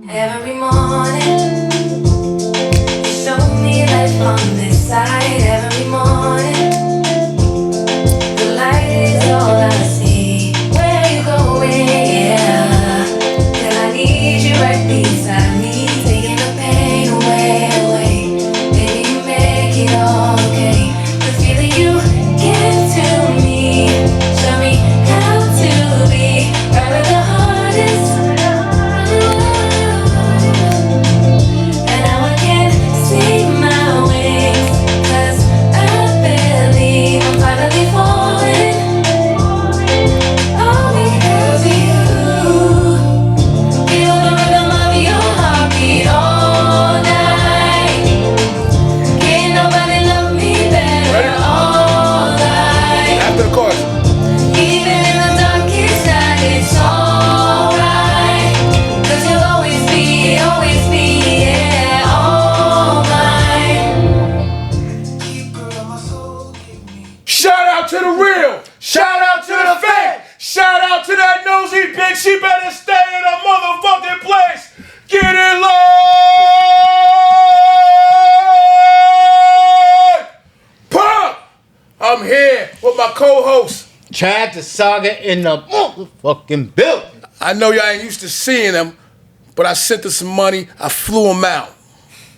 Every morning, you show me life on this side. Every morning, the light is all I see. Where you going? Yeah, till I need you right beside me, taking the pain away, away. Baby, you make it all okay. The feeling you give to me, show me how to be right where the heart is. And now I can see my wings, 'cause I believe I'm finally falling. All because of you. Feel the rhythm of your heartbeat all night. Can't nobody love me better all night. After the chorus. Even in the darkest night, it's alright. 'Cause you'll always be, yeah, all mine. Keep growing my soul, keep me. Shout out to the real. Shout out to the fake. Shout out to that nosy bitch. She better stay in her motherfucking place. Get it live. Pump. I'm here with my co-host. Chad the Saga in the motherfucking building. I know y'all ain't used to seeing him, but I sent her some money. I flew him out.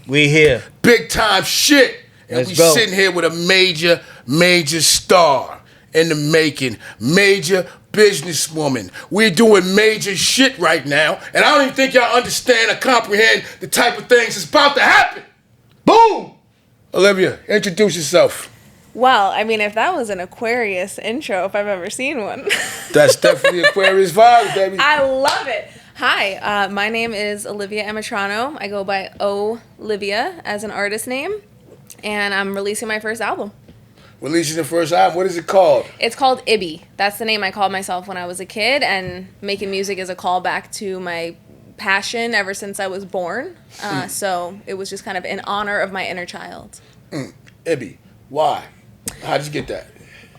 We here. Big time shit. And Let's we go. sitting here with a major star in the making. Major businesswoman. We're doing major shit right now. And I don't even think y'all understand or comprehend the type of things that's about to happen. Boom! Olivia, introduce yourself. Well, I mean, if that was an Aquarius intro, if I've ever seen one. That's definitely Aquarius vibes, baby. I love it. Hi, my name is Olivia Emitrano. I go by O.livia as an artist name, and I'm releasing my first album. Releasing the first album. What is it called? It's called Ibby. That's the name I called myself when I was a kid, and making music is a callback to my passion ever since I was born. So it was just kind of in honor of my inner child. Ibby. Why? How'd you get that?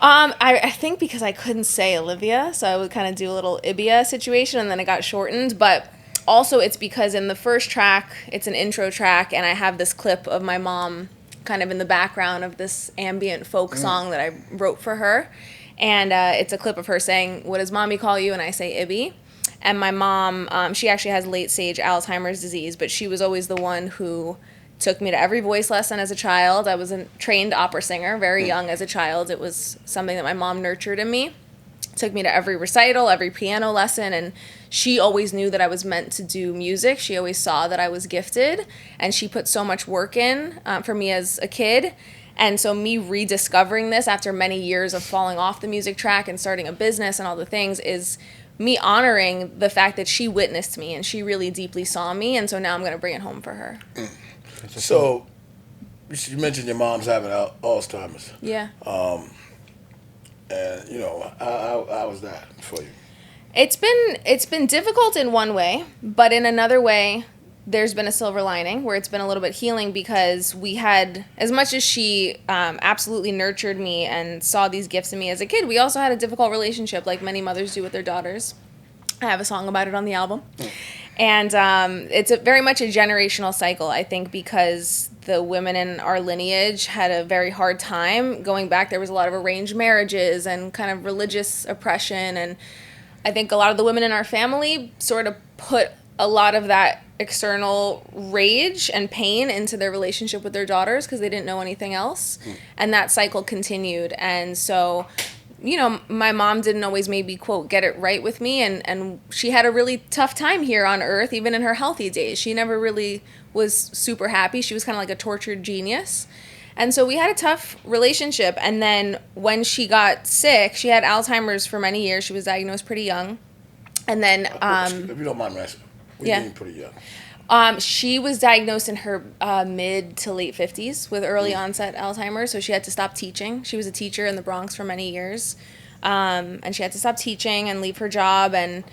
I think because I couldn't say Olivia, so I would kind of do a little Ibia situation, and then it got shortened. But also it's because in the first track, it's an intro track, and I have this clip of my mom kind of in the background of this ambient folk song that I wrote for her. And it's a clip of her saying, "What does mommy call you?" And I say Ibby. And my mom, she actually has late-stage Alzheimer's disease, but she was always the one who took me to every voice lesson as a child. I was a trained opera singer very young as a child. It was something that my mom nurtured in me. Took me to every recital, every piano lesson, and she always knew that I was meant to do music. She always saw that I was gifted, and she put so much work in for me as a kid. And so me rediscovering this after many years of falling off the music track and starting a business and all the things is me honoring the fact that she witnessed me and she really deeply saw me, and so now I'm going to bring it home for her. So, you mentioned your mom's having Alzheimer's. Yeah. And, you know, how was that for you? It's been difficult in one way, but in another way, there's been a silver lining where it's been a little bit healing, because we had, as much as she absolutely nurtured me and saw these gifts in me as a kid, we also had a difficult relationship like many mothers do with their daughters. I have a song about it on the album. And it's very much a generational cycle, I think, because the women in our lineage had a very hard time. Going back, there was a lot of arranged marriages and kind of religious oppression. And I think a lot of the women in our family sort of put a lot of that external rage and pain into their relationship with their daughters because they didn't know anything else. And that cycle continued. And so, you know, my mom didn't always maybe, quote, get it right with me. And she had a really tough time here on earth, even in her healthy days. She never really was super happy. She was kind of like a tortured genius. And so we had a tough relationship. And then when she got sick, she had Alzheimer's for many years. She was diagnosed pretty young. And then... if you don't mind me asking, what do you mean pretty young? She was diagnosed in her mid to late 50s with early onset Alzheimer's, so she had to stop teaching. She was a teacher in the Bronx for many years, and she had to stop teaching and leave her job. And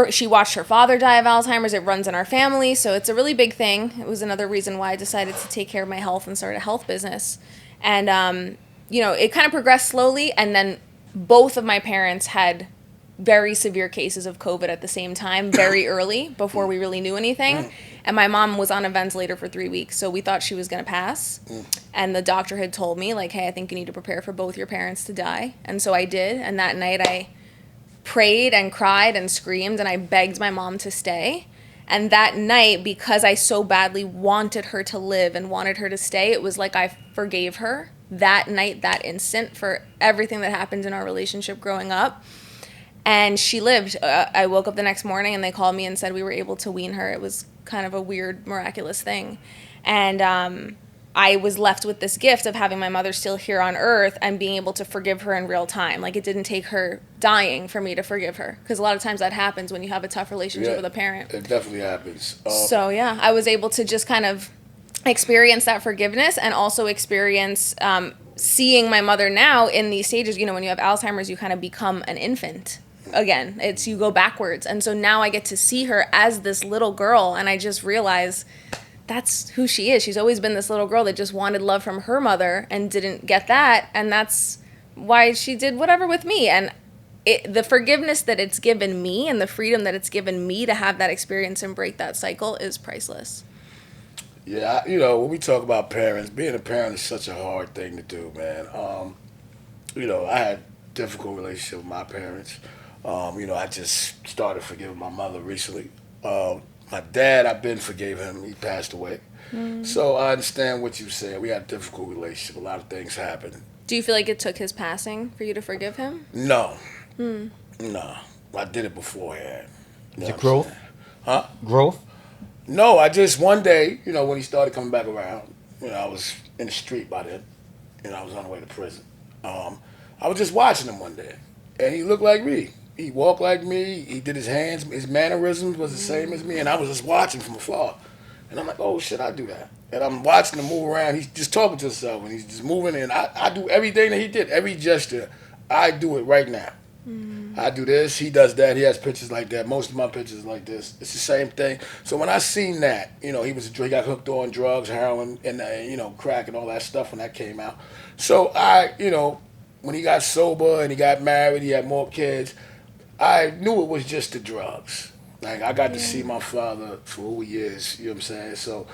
she watched her father die of Alzheimer's. It runs in our family, so it's a really big thing. It was another reason why I decided to take care of my health and start a health business. And you know, it kind of progressed slowly, and then both of my parents had very severe cases of COVID at the same time, very early, before we really knew anything. And my mom was on a ventilator for 3 weeks, so we thought she was going to pass. And the doctor had told me, like, hey, I think you need to prepare for both your parents to die. And so I did. And that night I prayed and cried and screamed, and I begged my mom to stay. And that night, because I so badly wanted her to live and wanted her to stay, it was like I forgave her that night, that instant, for everything that happened in our relationship growing up. And she lived. I woke up the next morning and they called me and said we were able to wean her. It was kind of a weird, miraculous thing. And I was left with this gift of having my mother still here on earth and being able to forgive her in real time. Like, it didn't take her dying for me to forgive her. Because a lot of times that happens when you have a tough relationship with a parent. It definitely happens. So, yeah, I was able to just kind of experience that forgiveness and also experience seeing my mother now in these stages. You know, when you have Alzheimer's, you kind of become an infant. Again, it's you go backwards. And so now I get to see her as this little girl, and I just realize that's who she is. She's always been this little girl that just wanted love from her mother and didn't get that, and that's why she did whatever with me. And the forgiveness that it's given me and the freedom that it's given me to have that experience and break that cycle is priceless. Yeah, you know, when we talk about parents, being a parent is such a hard thing to do, man. You know, I had difficult relationship with my parents. You know, I just started forgiving my mother recently. My dad, I've been forgave him. He passed away. So I understand what you said. We had a difficult relationship. A lot of things happened. Do you feel like it took his passing for you to forgive him? No. No. I did it beforehand. Is it growth? Huh? Growth? No, I just, one day, you know, when he started coming back around, you know, I was in the street by then, and I was on the way to prison. I was just watching him one day, and he looked like me. He walked like me. He did his hands. His mannerisms was the same as me, and I was just watching from afar. And I'm like, oh, shit, I do that. And I'm watching him move around. He's just talking to himself, and he's just moving, and I do everything that he did, every gesture. I do it right now. I do this. He does that. He has pictures like that. Most of my pictures like this. It's the same thing. So when I seen that, you know, he got hooked on drugs, heroin, and, you know, crack and all that stuff when that came out. So you know, when he got sober and he got married, he had more kids, I knew it was just the drugs. Like, I got to see my father for who he is, you know what I'm saying? So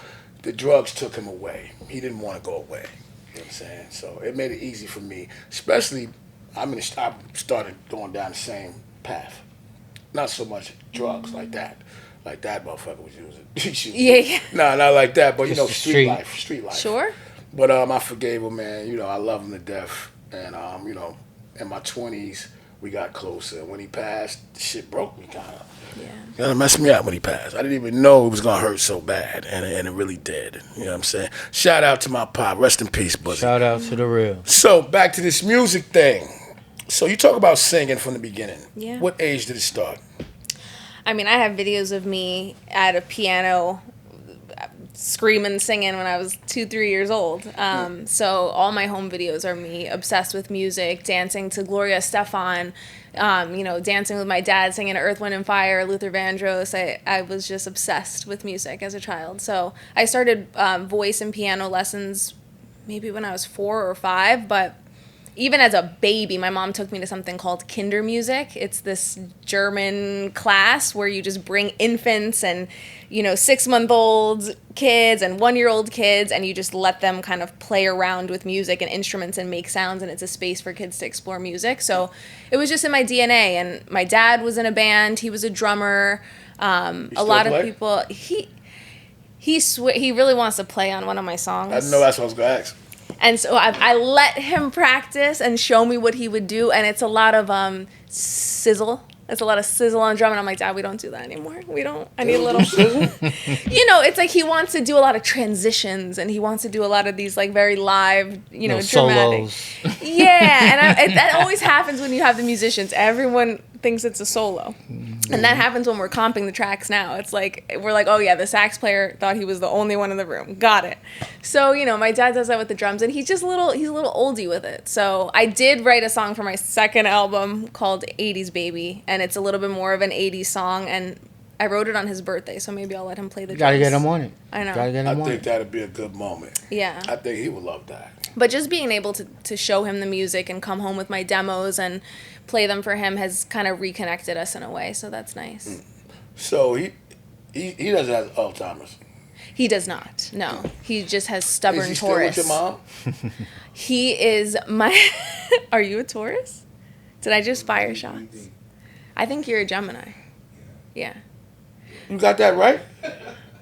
the drugs took him away. He didn't want to go away, you know what I'm saying? So it made it easy for me, especially I started going down the same path. Not so much drugs like that. Like that motherfucker was using. Yeah. Nah, not like that, but, you know, Just street life. Sure. But I forgave him, man. You know, I love him to death. And, you know, in my 20s, we got closer. When he passed, shit broke me kind of. Yeah. Kind of messed me up when he passed. I didn't even know it was going to hurt so bad. And it really did. You know what I'm saying? Shout out to my pop. Rest in peace, buddy. Shout out to the real. So, back to this music thing. So, you talk about singing from the beginning. Yeah. What age did it start? I mean, I have videos of me at a piano screaming, singing when I was 2-3 years old. So all my home videos are me obsessed with music, dancing to Gloria Estefan, you know, dancing with my dad, singing Earth, Wind and Fire, Luther Vandross. I was just obsessed with music as a child. So I started voice and piano lessons maybe when I was 4 or 5, but even as a baby, my mom took me to something called Kindermusik. It's this German class where you just bring infants and, you know, 6-month-old kids and 1-year-old kids, and you just let them kind of play around with music and instruments and make sounds, and it's a space for kids to explore music. So it was just in my DNA, and my dad was in a band. He was a drummer. A lot of people... He really wants to play on one of my songs. I know that's what I was going to ask. And so I let him practice and show me what he would do, and it's a lot of sizzle. It's a lot of sizzle on drum, and I'm like, Dad, we don't do that anymore. We don't. I need a little sizzle. You know, it's like he wants to do a lot of transitions, and he wants to do a lot of these like very live, you know, dramatic. Solos. Yeah, and that always happens when you have the musicians. Everyone thinks it's a solo. And that happens when we're comping the tracks now. It's like, we're like, oh yeah, the sax player thought he was the only one in the room. Got it. So, you know, my dad does that with the drums, and he's a little oldie with it. So I did write a song for my second album called 80s Baby, and it's a little bit more of an 80s song, and I wrote it on his birthday, so maybe I'll let him play the drums. Gotta get him on it. I know. Gotta get him I on think it. that'd be a good moment. Yeah. I think he would love that. But just being able to show him the music and come home with my demos and play them for him has kind of reconnected us in a way. So that's nice. So he doesn't have Alzheimer's. He does not. No, he just has stubborn Is he still Taurus. with your mom? He is my. Are you a Taurus? Did I just fire shots? I think you're a Gemini. Yeah. You got that right?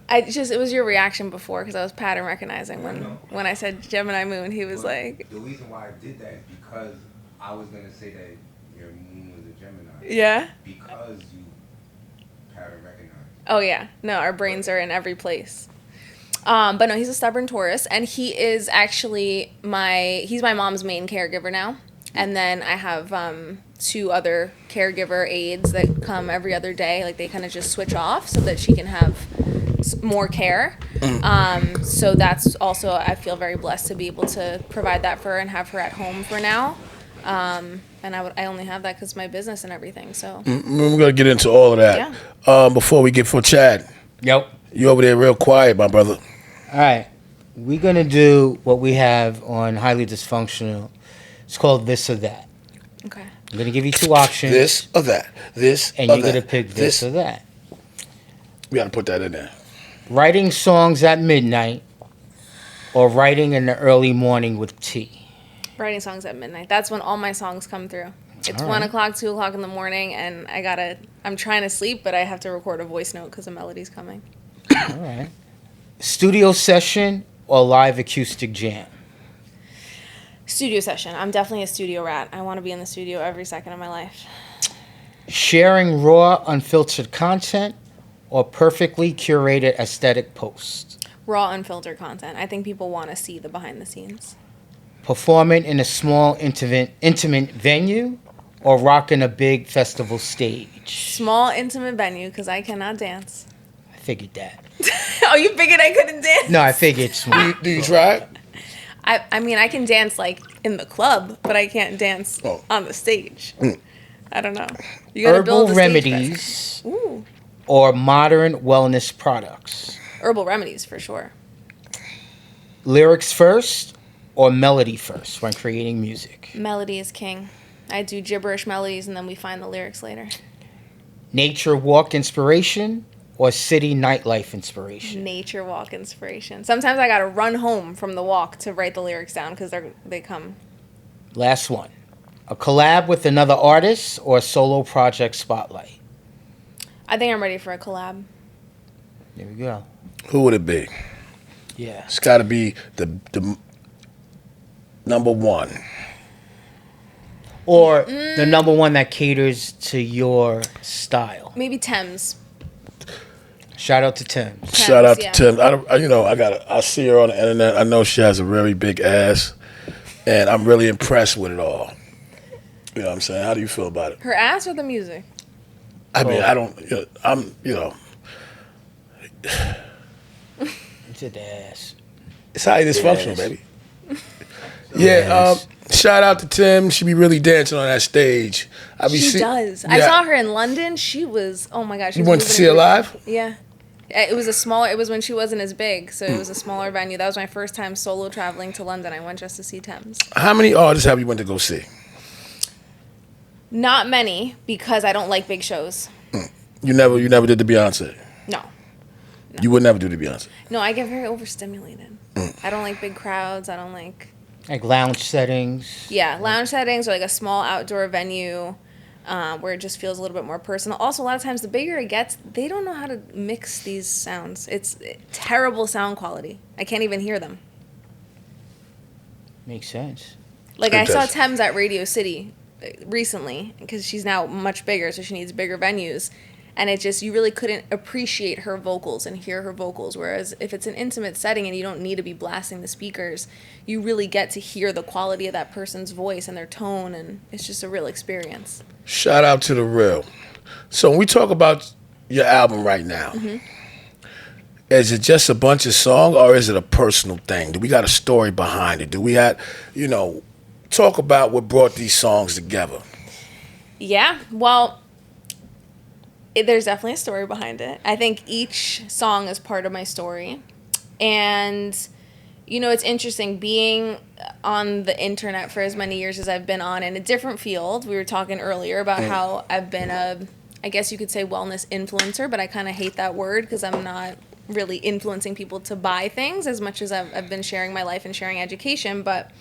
It was your reaction before because I was pattern recognizing when I said Gemini moon. He was like, the reason why I did that is because I was gonna say that your moon was a Gemini. yeah. Because you pattern recognize. Oh yeah. No, our brains are in every place. But no, he's a stubborn Taurus, and he is actually he's my mom's main caregiver now. And then I have 2 other caregiver aides that come every other day. Like they kind of just switch off so that she can have more care. So that's also, I feel very blessed to be able to provide that for her and have her at home for now. And I only have that because of my business and everything. So We're gonna get into all of that. Yeah. Before we get for Chad, Yep. you over there real quiet, my brother. All right. We're going to do what we have on Highly Dysfunctional. It's called This or That. okay. I'm going to give you 2 options. This or that. This And or you're going to that. pick this or that. We gotta put that in there. Writing songs at midnight or writing in the early morning with tea. Writing songs at midnight. That's when all my songs come through. It's All 1 right. o'clock, 2 o'clock in the morning, and I'm trying to sleep, but I have to record a voice note because a melody's coming. All right. Studio session or live acoustic jam? Studio session. I'm definitely a studio rat. I want to be in the studio every second of my life. Sharing raw, unfiltered content or perfectly curated aesthetic posts? Raw, unfiltered content. I think people want to see the behind the scenes. Performing in a small, intimate venue or rocking a big festival stage? Small, intimate venue because I cannot dance. I figured that. Oh, you figured I couldn't dance? No, I figured small. Do you try it? I mean, I can dance like in the club, but I can't dance Oh. on the stage. I don't know. You gotta build Herbal the stage remedies presence. Ooh, or modern wellness products? herbal remedies for sure. Lyrics first or melody first when creating music? Melody is king. I do gibberish melodies and then we find the lyrics later. Nature walk inspiration or city nightlife inspiration? Nature walk inspiration. Sometimes I gotta run home from the walk to write the lyrics down because they come. Last one. A collab with another artist or a solo project spotlight? I think I'm ready for a collab. There we go. Who would it be? Yeah. It's got to be the number one. Or the number one that caters to your style. Maybe Thames. Shout out to Tim. Shout out yeah. to Tim. I see her on the internet. I know she has a very big ass, and I'm really impressed with it all. You know what I'm saying? How do you feel about it? Her ass or the music? I mean, Oh. I don't. It's a ass. It's highly dysfunctional, Yes. baby. Yeah. Shout out to Tim. She be really dancing on that stage. She does. I saw her in London. She was, oh my gosh. You went to see her live? Yeah. It was when she wasn't as big, so it was a smaller venue. That was my first time solo traveling to London. I went just to see Thames. How many artists have you went to go see? Not many, because I don't like big shows. You never did the Beyonce. No. You would never do the Beyonce. No, I get very overstimulated. I don't like big crowds. I don't like... Like lounge settings. Yeah, lounge settings or like a small outdoor venue where it just feels a little bit more personal. Also, a lot of times the bigger it gets, they don't know how to mix these sounds. It's terrible sound quality. I can't even hear them. Makes sense. Like It I saw does. Thames at Radio City recently because she's now much bigger, so she needs bigger venues. And it just, you really couldn't appreciate her vocals and hear her vocals. Whereas if it's an intimate setting and you don't need to be blasting the speakers, you really get to hear the quality of that person's voice and their tone, and it's just a real experience. Shout out to the real. So when we talk about your album right now, is it just a bunch of songs or is it a personal thing? Do we got a story behind it? Do we have, talk about what brought these songs together? Yeah, well, there's definitely a story behind it. I think each song is part of my story. And, it's interesting being on the internet for as many years as I've been on in a different field. We were talking earlier about how I've been I guess you could say wellness influencer, but I kind of hate that word because I'm not really influencing people to buy things as much as I've been sharing my life and sharing education. But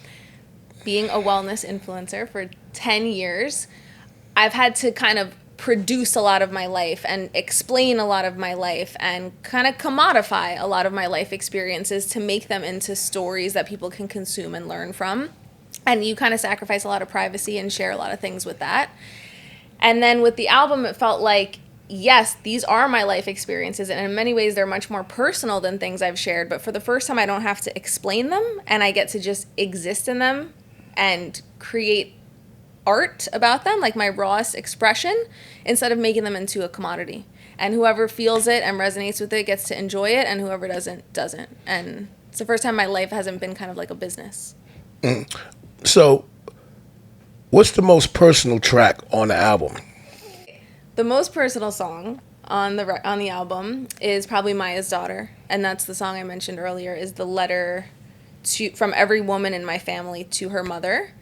being a wellness influencer for 10 years, I've had to kind of produce a lot of my life and explain a lot of my life and kind of commodify a lot of my life experiences to make them into stories that people can consume and learn from. And you kind of sacrifice a lot of privacy and share a lot of things with that. And then with the album, it felt like, yes, these are my life experiences, and in many ways they're much more personal than things I've shared, but for the first time I don't have to explain them, and I get to just exist in them and create art about them, like my rawest expression, instead of making them into a commodity. And whoever feels it and resonates with it gets to enjoy it, and whoever doesn't. And it's the first time my life hasn't been kind of like a business. So, what's the most personal track on the album? The most personal song on the album is probably Maya's Daughter, and that's the song I mentioned earlier, is the letter from every woman in my family to her mother,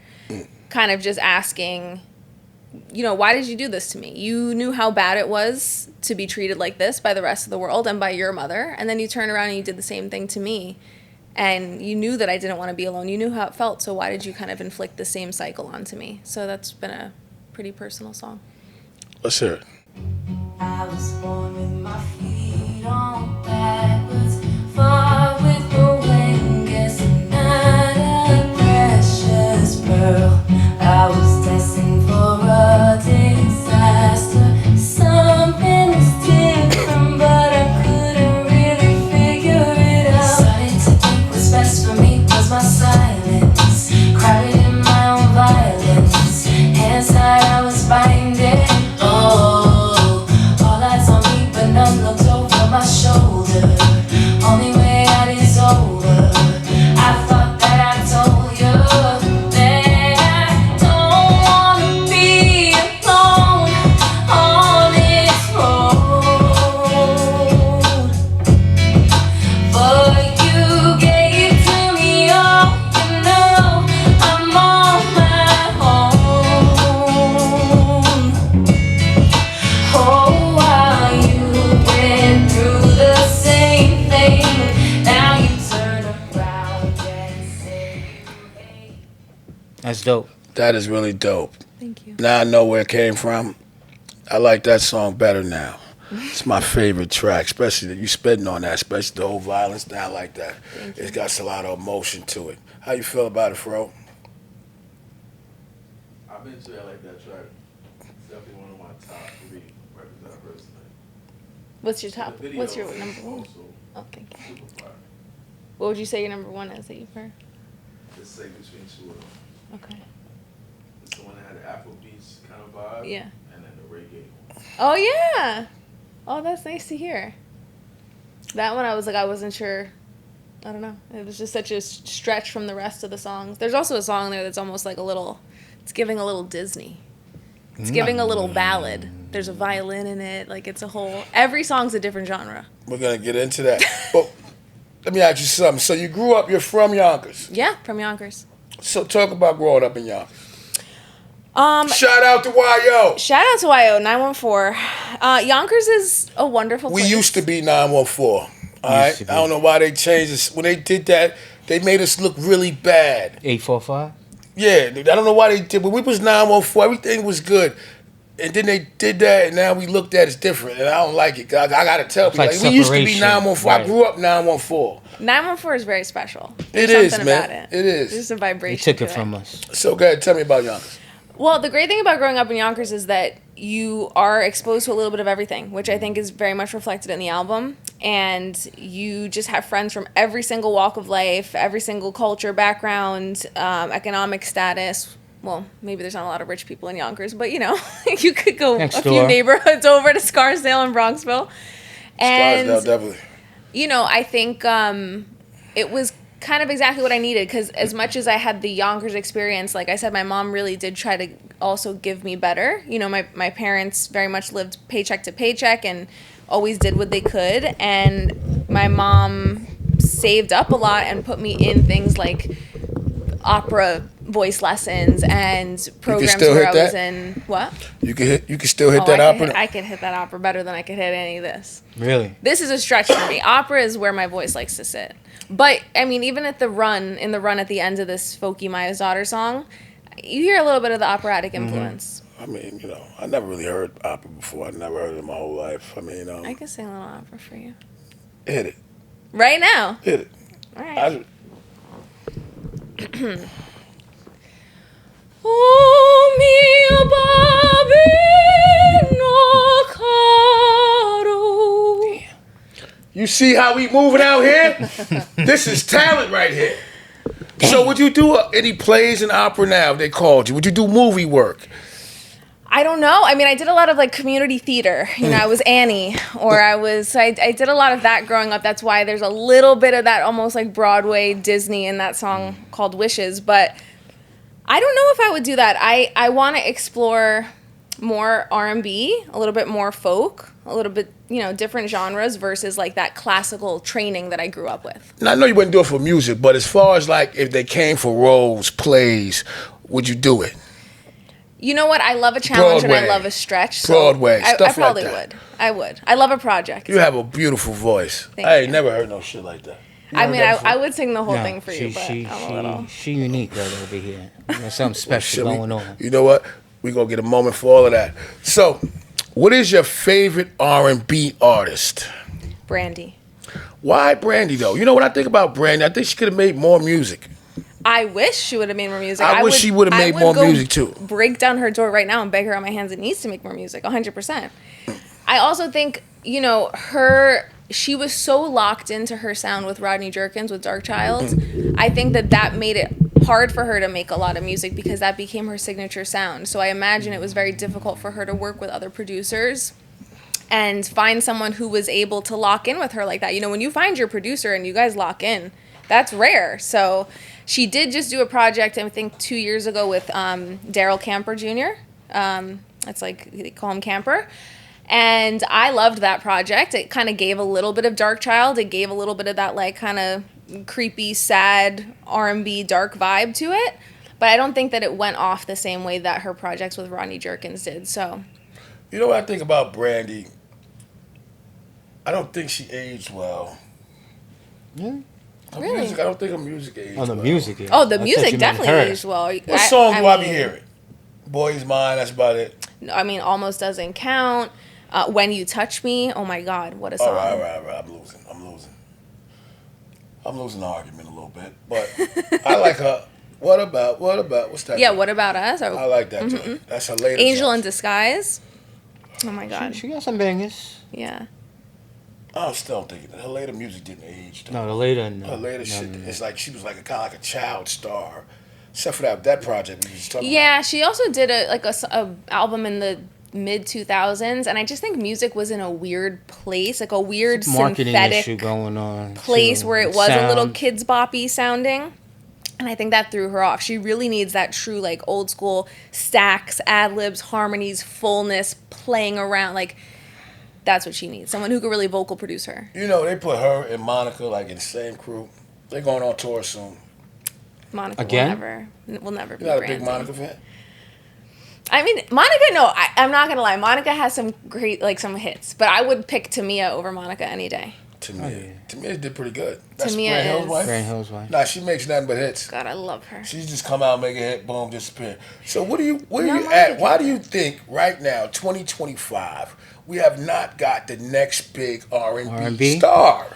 kind of just asking, why did you do this to me? You knew how bad it was to be treated like this by the rest of the world and by your mother, and then you turned around and you did the same thing to me, and you knew that I didn't want to be alone. You knew how it felt, so why did you kind of inflict the same cycle onto me? So that's been a pretty personal song. Let's hear it. I was born with my feet on backwards, far with the wind, guessing not a precious pearl. I was destined for a disaster. Something was different, but I couldn't really figure it out. Started to think what's best for me was my silence, crowded in my own violence. Hands tied, I was binding. All eyes on me, but none looked over my shoulder. Only way out is over. I thought that I told you that I don't wanna be alone on this road. But you gave to me all, I'm on my own. Oh, while you went through the same thing, now you turn around and say, hey. That's dope. That is really dope. Thank you. Now I know where it came from. I like that song better now. It's my favorite track, especially that you spitting on that, especially the whole violence down like that. It's got a lot of emotion to it. How you feel about it, Fro? I've been to that like that track. It's definitely one of my top 3 records that I've heard tonight. What's your top? The video What's your is number one? also Oh, thank you. super fire. What would you say your number one is that you've heard? It's like between 2 of them. Okay. It's the one that had the Afrobeats kind of vibe. Yeah. And then the reggae one. Oh yeah. Oh, that's nice to hear. That one I was like, I wasn't sure. I don't know. It was just such a stretch from the rest of the songs. There's also a song there that's almost like it's giving a little Disney. It's giving a little ballad. There's a violin in it. Like every song's a different genre. We're going to get into that. But let me ask you something. So you're from Yonkers. Yeah, from Yonkers. So talk about growing up in Yonkers. Shout out to YO. Shout out to YO 914. Yonkers is a wonderful place. We used to be 914. All right? I don't know why they changed this. When they did that, they made us look really bad. 845? Yeah, I don't know why they did, but we was 914. Everything was good. And then they did that, and now we looked at it different, and I don't like it. I got to tell people, like we used to be separation. 914. Right. I grew up 914. 914 is very special. It There's is, something man. about it. It is. There's just a vibration. They took to it from us. So go ahead, tell me about Yonkers. Well, the great thing about growing up in Yonkers is that you are exposed to a little bit of everything, which I think is very much reflected in the album. And you just have friends from every single walk of life, every single culture, background, economic status. Well, maybe there's not a lot of rich people in Yonkers, but you could go Next a few door. neighborhoods over to Scarsdale and Bronxville. And Scarsdale, definitely. I think it was kind of exactly what I needed, because as much as I had the Yonkers experience, like I said, my mom really did try to also give me better. My parents very much lived paycheck to paycheck and always did what they could, and my mom saved up a lot and put me in things like opera voice lessons and programs still where hit I was that? in what? You can still hit that opera. I could hit that opera better than I could hit any of this. Really? This is a stretch for me. Opera is where my voice likes to sit. But I mean, even at the run at the end of this Folky Maya's Daughter song, you hear a little bit of the operatic influence. I mean, I never really heard opera before. I never heard it in my whole life. I mean, I can sing a little opera for you. hit it. Right now. Hit it. All right. Oh mio babino caro. You see how we moving out here? This is talent right here. So would you do any plays in opera now if they called you? Would you do movie work? I don't know. I mean, I did a lot of like community theater. I was Annie, or I did a lot of that growing up. That's why there's a little bit of that almost like Broadway Disney in that song called Wishes. But I don't know if I would do that. I want to explore more R&B, a little bit more folk, a little bit, different genres versus like that classical training that I grew up with. Now, I know you wouldn't do it for music, but as far as like if they came for roles, plays, would you do it? You know what? I love a challenge Broadway. and I love a stretch. So Broadway, I stuff probably like that. would. I would. I love a project. You have a beautiful voice. Thank I ain't you. never heard no shit like that. You I heard mean, that before? I would sing the whole No, thing for you, but I'm a little... She unique right over here. There's something special Shit, going on. You know what? We're going to get a moment for all of that. So, what is your favorite R&B artist? Brandy. Why Brandy, though? You know, when I think about Brandy, I think she could have made more music. I wish she would have made more music. I wish she would have made more music, too. Break down her door right now and beg her on my hands and knees to make more music, 100%. I also think, she was so locked into her sound with Rodney Jerkins, with Dark Child. I think that made it hard for her to make a lot of music because that became her signature sound. So I imagine it was very difficult for her to work with other producers and find someone who was able to lock in with her like that. When you find your producer and you guys lock in, that's rare. So she did just do a project, I think 2 years ago with Daryl Camper Jr. It's like they call him Camper. And I loved that project. It kind of gave a little bit of Dark Child. It gave a little bit of that like kind of creepy, sad R&B dark vibe to it. But I don't think that it went off the same way that her projects with Rodney Jerkins did. So, You know what I think about Brandy? I don't think she aged well. Yeah. Her Really? music, I don't think her music aged Oh, the well. music. Yeah. oh, the I thought music you meant definitely her. aged well. What song do I be mean, hearing? Boy's Mine, that's about it. I mean, Almost Doesn't Count. When You Touch Me. Oh my God, what a song. All right. I'm losing the argument a little bit, but I like her. What about, what's that? Yeah, joint? What About Us? I like that joint. That's her latest. Angel in joint. Disguise. Oh my God. She got some bangers. Yeah. I still don't think her later music didn't age. Though. No, the later. No, Her later no, shit, no. it's like she was like kind of like a child star, except for that project we was talking Yeah, she also did a album in the mid 2000s, and I just think music was in a weird place, like a weird Marketing synthetic issue going on. place too. where it was a little Sound. kids boppy sounding. And I think that threw her off. She really needs that true like old school stacks, ad libs, harmonies, fullness, playing around. Like that's what she needs. Someone who could really vocal produce her. about. You know, they put her and Monica like in the same crew. They're going on tour soon. Monica Again? will never be You're not a big Brandy. Monica fan? I mean, Monica, no, I'm not gonna lie. Monica has some great, like some hits, but I would pick Tamia over Monica any day. Tamia did pretty good. That's Tamia Grant Hill's is- wife? Grand Hills wife. Nah, she makes nothing but hits. God, I love her. She's just come out, make a hit, boom, disappear. So where are you Monica at? Why can do you think right now, 2025, we have not got the next big R&B R&B? star?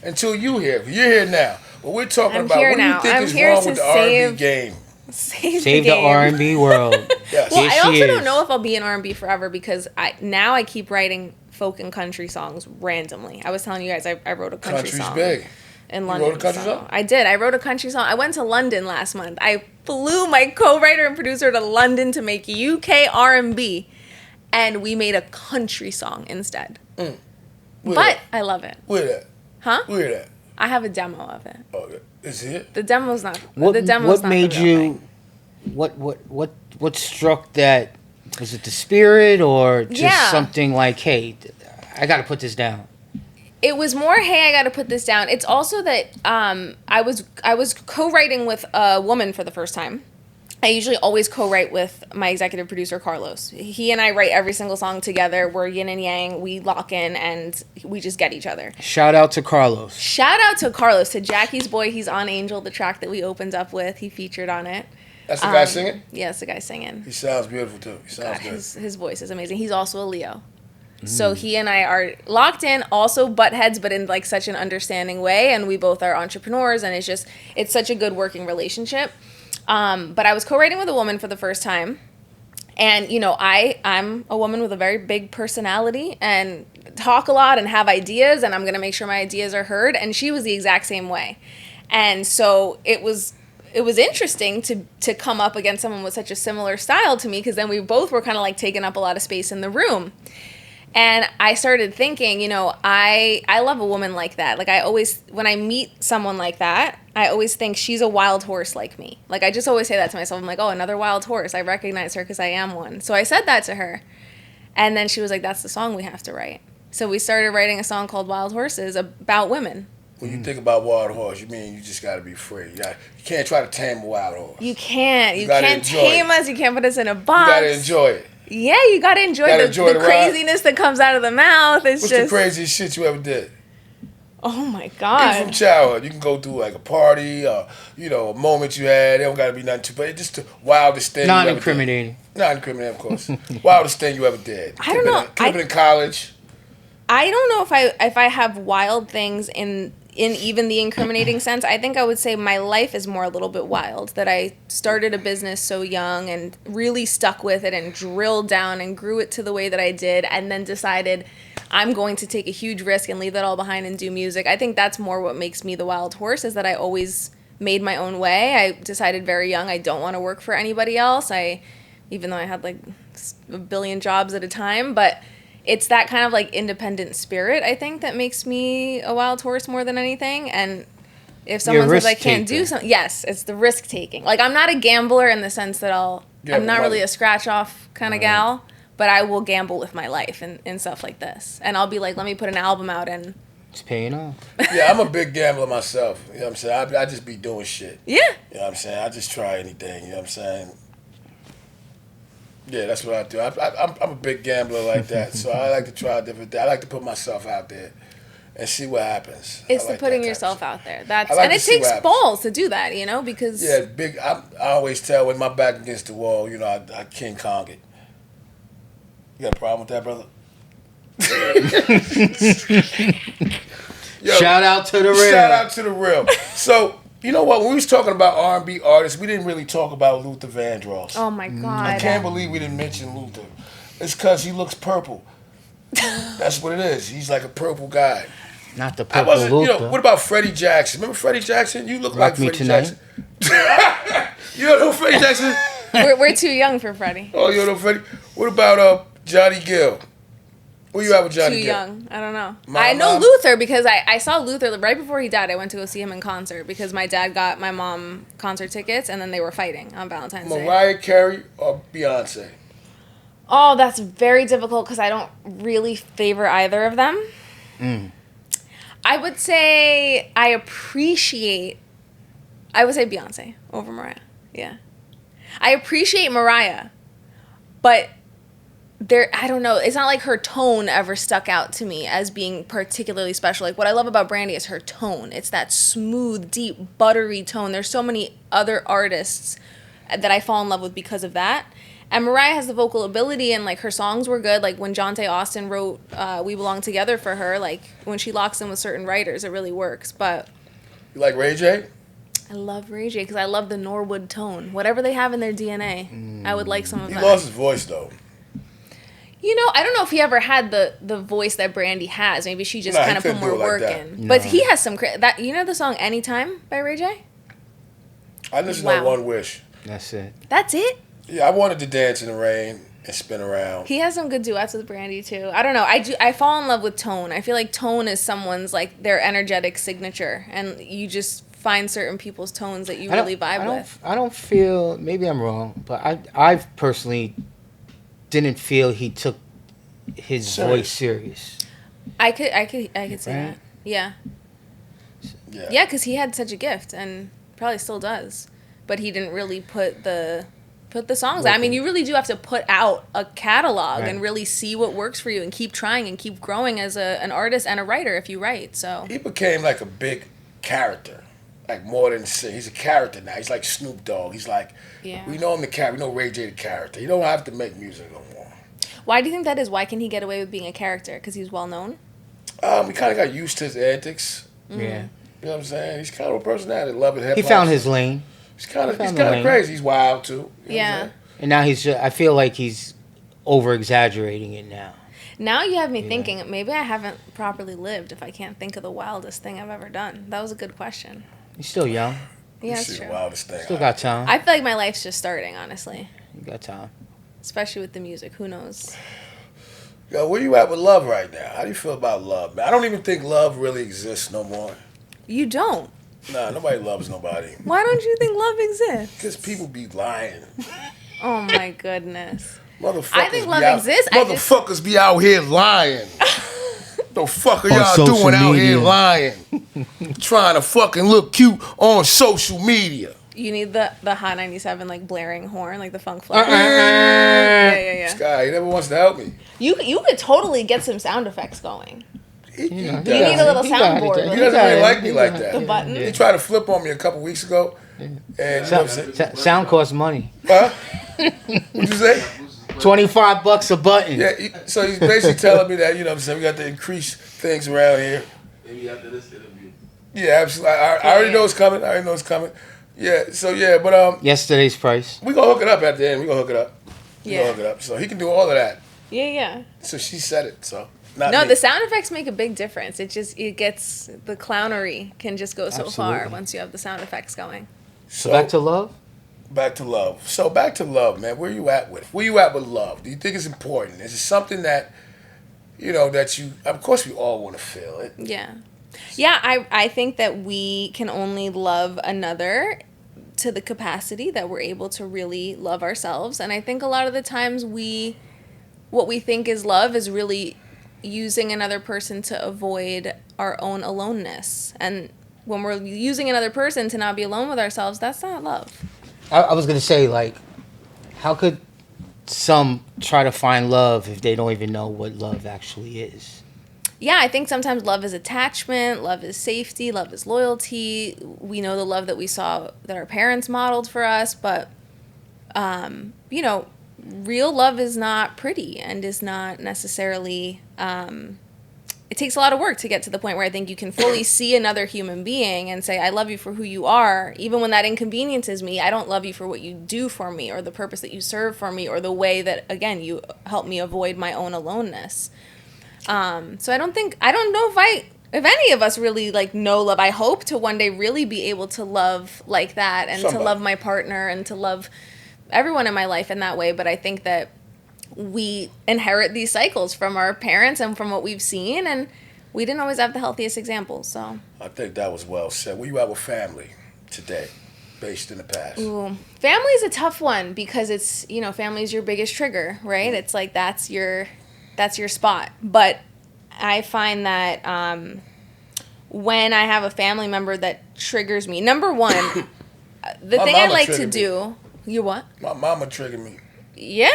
Until you here. You're here now. But we're talking I'm about here what do now. you think I'm is here wrong to with the R&B save- game? Save the game. R&B world. Yes. Well, Here I she also is. don't know if I'll be in R&B forever because I keep writing folk and country songs randomly. I was telling you guys I wrote a country Country's song. big. In You London. wrote a country so song? I did. I wrote a country song. I went to London last month. I flew my co-writer and producer to London to make UK R&B, and we made a country song instead. Where But that? I love it. Where that? Huh? Where that? I have a demo of it. Oh, is it? The demo's not. What, the demo's what not made the real you? thing. What struck that? Was it the spirit or just Yeah. something like, hey, I got to put this down? It was more, hey, I got to put this down. It's also that I was co-writing with a woman for the first time. I usually always co-write with my executive producer, Carlos. He and I write every single song together. We're yin and yang. We lock in and we just get each other. Shout out to Carlos. Shout out to Carlos, to Jackie's boy. He's on Angel, the track that we opened up with. He featured on it. That's the guy singing? Yeah, it's the guy singing. He sounds beautiful, too. He sounds good. His voice is amazing. He's also a Leo. So he and I are locked in, also butt heads, but in like such an understanding way. And we both are entrepreneurs, and it's such a good working relationship. But I was co-writing with a woman for the first time. And, you know, I'm a woman with a very big personality and talk a lot and have ideas, and I'm going to make sure my ideas are heard. And she was the exact same way. And so it was interesting to come up against someone with such a similar style to me, because then we both were kind of like taking up a lot of space in the room. And I started thinking, you know, I love a woman like that. Like, when I meet someone like that, I always think she's a wild horse like me. Like, I just always say that to myself. I'm like, oh, another wild horse. I recognize her because I am one. So I said that to her. And then she was like, that's the song we have to write. So we started writing a song called Wild Horses about women. When you think about wild horse, you mean you just got to be free. You can't try to tame a wild horse. You can't. You gotta can't tame us. You can't put us in a box. You got to enjoy it. Yeah, you gotta enjoy the craziness that comes out of the mouth. What's the craziest shit you ever did? Oh my God. Even from childhood, you can go through like a party, or you know, a moment you had. It don't gotta be nothing too, but just the wildest thing. Non-incriminating. Non-incriminating, of course. Wildest thing you ever did. I don't know. Could have been in college. I don't know if I have wild things in even the incriminating sense. I think I would say my life is more a little bit wild, that I started a business so young and really stuck with it and drilled down and grew it to the way that I did, and then decided I'm going to take a huge risk and leave that all behind and do music. I think that's more what makes me the wild horse, is that I always made my own way. I decided very young I don't want to work for anybody else. Even though I had like a billion jobs at a time, but it's that kind of like independent spirit, I think, that makes me a wild horse more than anything. And if someone says I can't do something, yes, it's the risk taking. Like, I'm not a gambler in the sense that I'm not really a scratch off kind of gal, but I will gamble with my life and stuff like this. And I'll be like, let me put an album out and it's paying off. Yeah, I'm a big gambler myself. You know what I'm saying? I just be doing shit. Yeah. You know what I'm saying? I just try anything. You know what I'm saying? Yeah, that's what I do. I'm a big gambler like that, so I like to try different things. I like to put myself out there and see what happens. It's the putting yourself out there. And it takes balls to do that, you know, because yeah, big. I always tell when my back against the wall, you know, I King Kong it. You got a problem with that, brother? Yo, shout out to the real. Shout out to the real. So. You know what? When we was talking about R&B artists, we didn't really talk about Luther Vandross. Oh my God! I can't believe we didn't mention Luther. It's because he looks purple. That's what it is. He's like a purple guy. Not the purple Luther. You know, what about Freddie Jackson? Remember Freddie Jackson? You look like Freddie Jackson. You don't know who Freddie Jackson is? We're too young for Freddie. Oh, you don't know Freddie? What about Johnny Gill? Where you at with Johnny Gill? Too young. I don't know. I know Luther because I saw Luther right before he died. I went to go see him in concert because my dad got my mom concert tickets, and then they were fighting on Valentine's Day. Mariah Carey or Beyonce? Oh, that's very difficult because I don't really favor either of them. I would say I would say Beyonce over Mariah. Yeah. I appreciate Mariah, but I don't know. It's not like her tone ever stuck out to me as being particularly special. Like, what I love about Brandy is her tone. It's that smooth, deep, buttery tone. There's so many other artists that I fall in love with because of that. And Mariah has the vocal ability, and like her songs were good. Like when Jonte Austin wrote "We Belong Together" for her, like when she locks in with certain writers, it really works. But you like Ray J? I love Ray J because I love the Norwood tone. Whatever they have in their DNA, I would like some of that. He lost his voice though. You know, I don't know if he ever had the voice that Brandy has. Maybe she just kind of put more work in. No. But he has some that. You know the song "Anytime" by Ray J? I listen to One Wish. That's it. That's it? Yeah, I wanted to dance in the rain and spin around. He has some good duets with Brandy too. I don't know. I fall in love with tone. I feel like tone is someone's like their energetic signature, and you just find certain people's tones that you really vibe with. I don't feel, maybe I'm wrong, but I personally didn't feel he took his voice serious. I could say Right? that. Yeah. Yeah. Yeah, because he had such a gift and probably still does, but he didn't really put the songs. I mean, you really do have to put out a catalog Right. and really see what works for you and keep trying and keep growing as an artist and a writer if you write. So He became like a big character, like more than he's a character now. He's like Snoop Dogg. He's like, Yeah. we know him the character. We know Ray J the character. You don't have to make music no more. why do you think that is? Why can he get away with being a character? Because he's well known. We kind of got used to his antics. Yeah. You know what I'm saying? He's kind of a personality. Love it. He found his lane. He's kind of found the lane. crazy. He's wild too. You know what I'm Yeah. saying? And now I feel like he's over exaggerating it now. Now you have me thinking, maybe I haven't properly lived if I can't think of the wildest thing I've ever done. That was a good question. He's still young. Yeah, You that's see true. the wildest thing. Still got time. I feel like my life's just starting, honestly. You got time. Especially with the music. Who knows? Yo, where you at with love right now? How do you feel about love, man? I don't even think love really exists no more. You don't. Nah, nobody loves nobody. Why don't you think love exists? Because people be lying. Oh my goodness. Motherfuckers I think be love out, exists. I just- Motherfuckers be out here lying. The fuck are On y'all social doing out here media. lying? Trying to fucking look cute on social media. You need the Hot 97 like blaring horn, like the funk flag. Yeah, yeah, This yeah. guy, he never wants to help me. You could totally get some sound effects going. He You does. You need a little He got it, soundboard. though. He doesn't got really it. like me He like got that. it. The button? He tried to flip on me a couple weeks ago. And you know what I'm saying? Sound costs money. Huh? What'd you say? $25 a button. Yeah, so he's basically telling me that, you know what I'm saying, we got to increase things around here. Maybe after this interview. Yeah, absolutely. I already know it's coming. Yeah, so yeah, but Yesterday's price. we gonna hook it up at the end. We gonna hook it up. We gonna Yeah. hook it up. So he can do all of that. Yeah, yeah. So she said it. So not No, me. the sound effects make a big difference. It gets the clownery can just go so far Absolutely. once you have the sound effects going. So Back to love? back to love. So back to love, man. Where you at with love? Do you think it's important? Is it something that you know that you? Of course, we all want to feel it. Yeah. Yeah, I think that we can only love another to the capacity that we're able to really love ourselves. And I think a lot of the times what we think is love is really using another person to avoid our own aloneness. And when we're using another person to not be alone with ourselves, that's not love. I was going to say, like, how could some try to find love if they don't even know what love actually is? Yeah, I think sometimes love is attachment, love is safety, love is loyalty. We know the love that we saw that our parents modeled for us, but, you know, real love is not pretty and is not necessarily, it takes a lot of work to get to the point where I think you can fully see another human being and say, I love you for who you are. Even when that inconveniences me, I don't love you for what you do for me or the purpose that you serve for me or the way that, again, you help me avoid my own aloneness. So I don't know if any of us really like know love. I hope to one day really be able to love like that and Somebody. to love my partner and to love everyone in my life in that way. But I think that we inherit these cycles from our parents and from what we've seen, and we didn't always have the healthiest examples. So I think that was well said. Where you at with family today, based in the past? ooh, family is a tough one because it's, you know, family is your biggest trigger, right? It's like that's your spot. But I find that when I have a family member that triggers me, number one, the My thing I mama like to triggered me. do, you what? My mama triggered me. Yeah.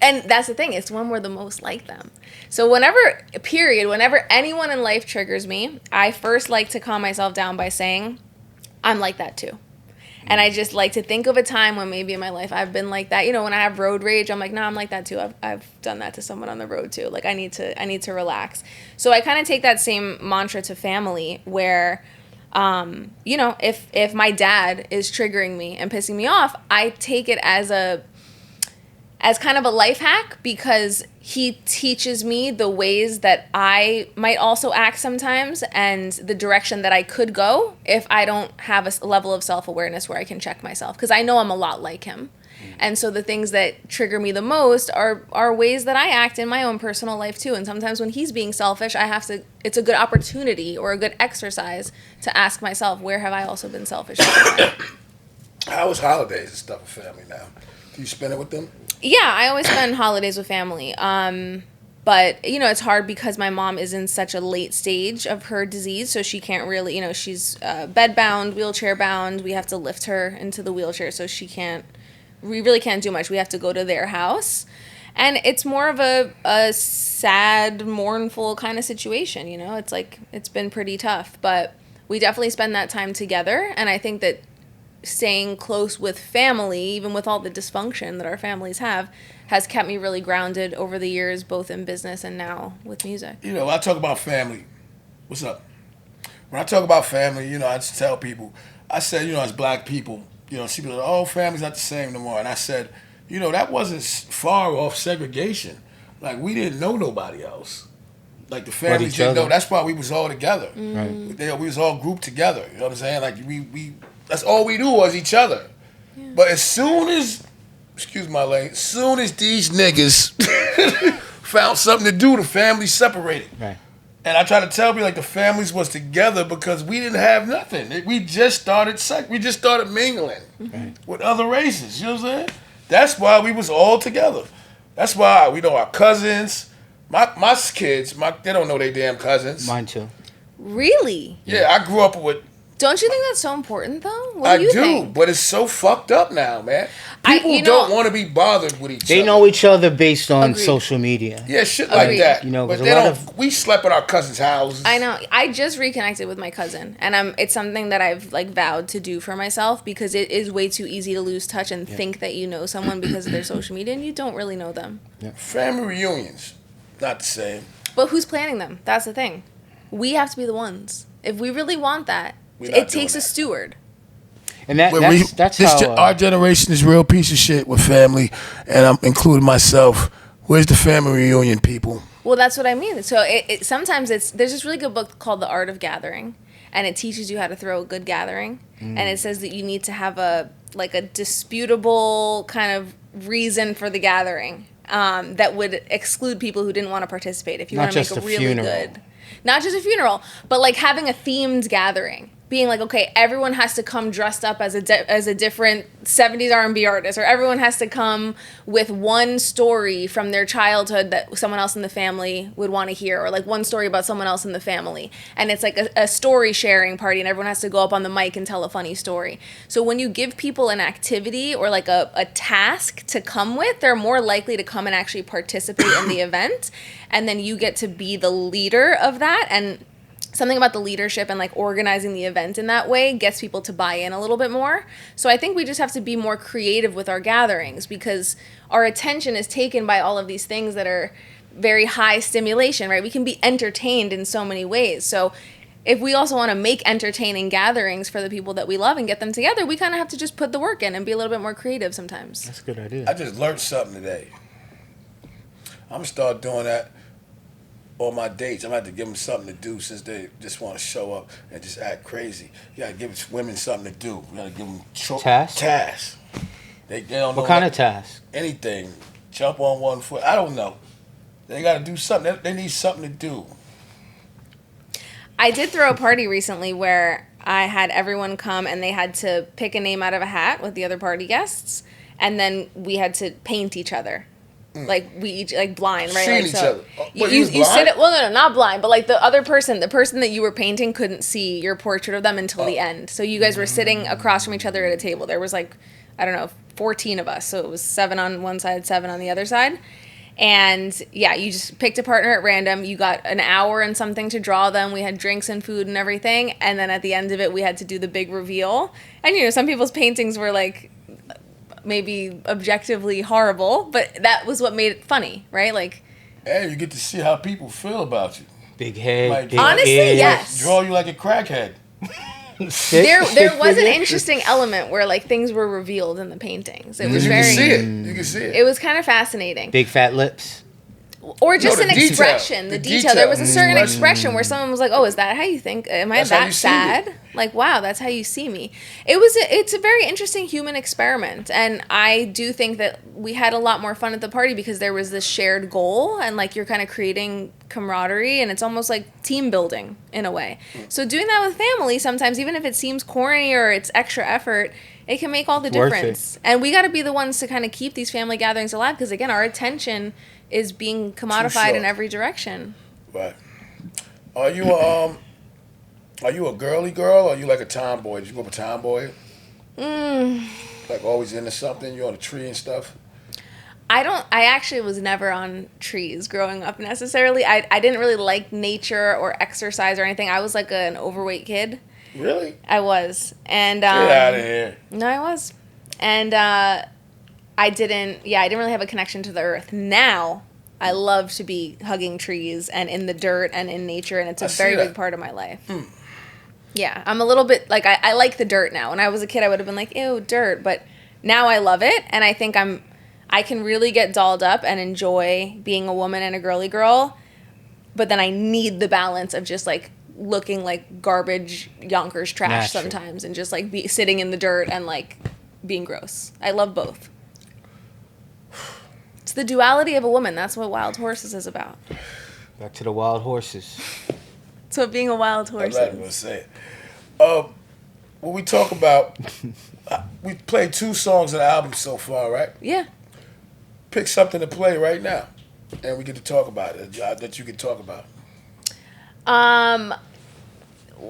And that's the thing. It's when we're the most like them. So whenever anyone in life triggers me, I first like to calm myself down by saying, I'm like that too. And I just like to think of a time when maybe in my life I've been like that. You know, when I have road rage, I'm like, no, I'm like that too. I've done that to someone on the road too. Like I need to relax. So I kind of take that same mantra to family where, you know, if my dad is triggering me and pissing me off, I take it as kind of a life hack because he teaches me the ways that I might also act sometimes and the direction that I could go if I don't have a level of self-awareness where I can check myself, because I know I'm a lot like him. And so the things that trigger me the most are ways that I act in my own personal life too. And sometimes when he's being selfish, it's a good opportunity or a good exercise to ask myself, where have I also been selfish? How was holidays and stuff with family now? Do you spend it with them? Yeah, I always spend holidays with family. But, you know, it's hard because my mom is in such a late stage of her disease, so she can't really, you know, she's bed-bound, wheelchair-bound. We have to lift her into the wheelchair, so we really can't do much. We have to go to their house. And it's more of a sad, mournful kind of situation, you know? It's like, it's been pretty tough. But we definitely spend that time together, and I think that staying close with family, even with all the dysfunction that our families have, has kept me really grounded over the years, both in business and now with music. You know, when I talk about family, what's up? When I talk about family, you know, I just tell people, I said, you know, as black people, you know, people are like, oh, family's not the same no more. And I said, you know, that wasn't far off segregation. Like, we didn't know nobody else. Like, the families each didn't other. know. That's why we was all together. Right. We was all grouped together. You know what I'm saying? Like, we that's all we knew was each other. Yeah. But as soon as, excuse my language, as soon as these niggas found something to do, the family separated. Right. And I try to tell people, like, the families was together because we didn't have nothing. We just started mingling with other races. You know what I'm saying? That's why we was all together. That's why we know our cousins. My kids, they don't know their damn cousins. Mine too. Really? Yeah, I grew up with. Don't you think that's so important, though? What do you think? But it's so fucked up now, man. People don't want to be bothered with each other. They know each other based on Agreed. social media. Yeah, shit like that. You know, but 'cause they a lot don't. We slept at our cousins' houses. I know. I just reconnected with my cousin, and it's something that I've like vowed to do for myself because it is way too easy to lose touch and think that you know someone because of their social media, and you don't really know them. Yeah. Family reunions, not the same. But who's planning them? That's the thing. We have to be the ones. If we really want that, We're not it doing takes a that. steward. And that's how our generation is real piece of shit with family, and I'm including myself. Where's the family reunion, people? Well, that's what I mean. So sometimes there's this really good book called The Art of Gathering, and it teaches you how to throw a good gathering. And it says that you need to have a disputable kind of reason for the gathering that would exclude people who didn't want to participate. If you want to make a really good, not just a funeral, but like having a themed gathering. Being like, okay, everyone has to come dressed up as a different 70s R&B artist, or everyone has to come with one story from their childhood that someone else in the family would want to hear, or like one story about someone else in the family. And it's like a story sharing party, and everyone has to go up on the mic and tell a funny story. So when you give people an activity or like a task to come with, they're more likely to come and actually participate in the event. And then you get to be the leader of that. And something about the leadership and like organizing the event in that way gets people to buy in a little bit more. So I think we just have to be more creative with our gatherings because our attention is taken by all of these things that are very high stimulation, right? We can be entertained in so many ways. So if we also want to make entertaining gatherings for the people that we love and get them together, we kind of have to just put the work in and be a little bit more creative sometimes. That's a good idea. I just learned something today. I'm gonna start doing that on my dates. I'm gonna have to give them something to do since they just want to show up and just act crazy. You gotta give women something to do. You gotta give them tasks. They don't know What kind of task? anything. Jump on one foot. I don't know. They gotta do something. They need something to do. I did throw a party recently where I had everyone come and they had to pick a name out of a hat with the other party guests, and then we had to paint each other. Like we each like blind, right? Seeing Like, each so other. What, you you sit it. Well, no, not blind, but like the person that you were painting couldn't see your portrait of them until the end. So you guys were sitting across from each other at a table. There was like, I don't know, 14 of us. So it was 7 on one side, 7 on the other side. And yeah, you just picked a partner at random. You got an hour and something to draw them. We had drinks and food and everything. And then at the end of it, we had to do the big reveal. And you know, some people's paintings were like maybe objectively horrible, but that was what made it funny, right? Like, and you get to see how people feel about you. Big head. Like, big honestly, ears. yes. Draw you like a crackhead. There was an interesting element where like things were revealed in the paintings. It was You very. can see it. You can see it. It was kind of fascinating. Big fat lips. Or just No, an the detail. expression. The The detail. detail. There was a certain Expression. expression where someone was like, "Oh, is that how you think? Am I That's how that you see me." sad? Like, wow, that's how you see me." It's a very interesting human experiment, and I do think that we had a lot more fun at the party because there was this shared goal, and like you're kind of creating camaraderie, and it's almost like team building in a way. So doing that with family sometimes, even if it seems corny or it's extra effort, It can make all the Worth difference. And we got to be the ones to kind of keep these family gatherings alive because, again, our attention is being commodified in every direction. Right. Are you a girly girl or are you like a tomboy? Did you grow up a tomboy? Like always into something? You on a tree and stuff? I actually was never on trees growing up necessarily. I didn't really like nature or exercise or anything. I was like an overweight kid. Really? I was. And Get out of here. No, I was. And I didn't really have a connection to the earth. Now I love to be hugging trees and in the dirt and in nature, and it's a very big part of my life. Yeah, I'm a little bit like I like the dirt now. When I was a kid, I would have been like, ew, dirt. But now I love it, and I think I can really get dolled up and enjoy being a woman and a girly girl. But then I need the balance of just like looking like garbage Yonkers trash sometimes, and just like sitting in the dirt and like being gross. I love both. It's the duality of a woman. That's what Wild Horses is about. Back to the wild horses. So being a wild horse. I'm not gonna say it. When we talk about, we played 2 songs on the album so far, right? Yeah. Pick something to play right now, and we get to talk about it. That you can talk about.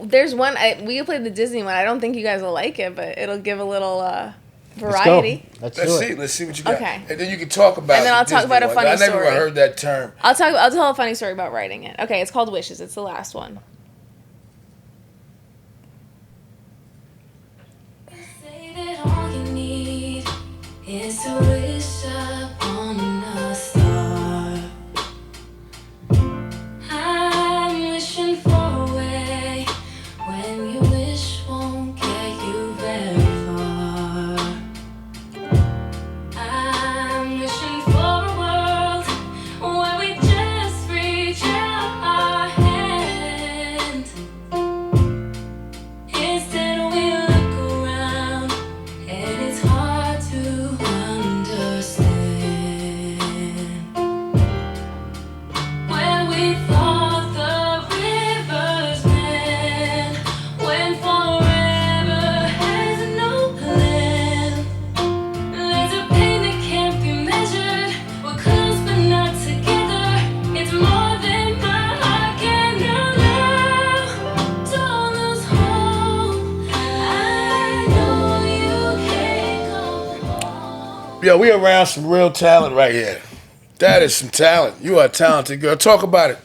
There's one we can play the Disney one. I don't think you guys will like it, but it'll give a little variety. Let's see what you got. Okay. And then you can talk about. And then I'll talk about a funny story. I never heard that term. I'll tell a funny story about writing it. Okay, it's called Wishes. It's the last one. Say that all you need is to wish upon a star. I'm wishing for a way when you wish won't get you very far. I'm wishing for a world where we just reach out our hand. Instead we look around and it's hard to understand. Where we thought the rivers ran, when forever has no plan. There's a pain that can't be measured. We're close but not together. It's more than my heart can allow. Don't lose hope. I know you can't go home. Yo, we around some real talent right here. That is some talent. You are a talented girl. Talk about it.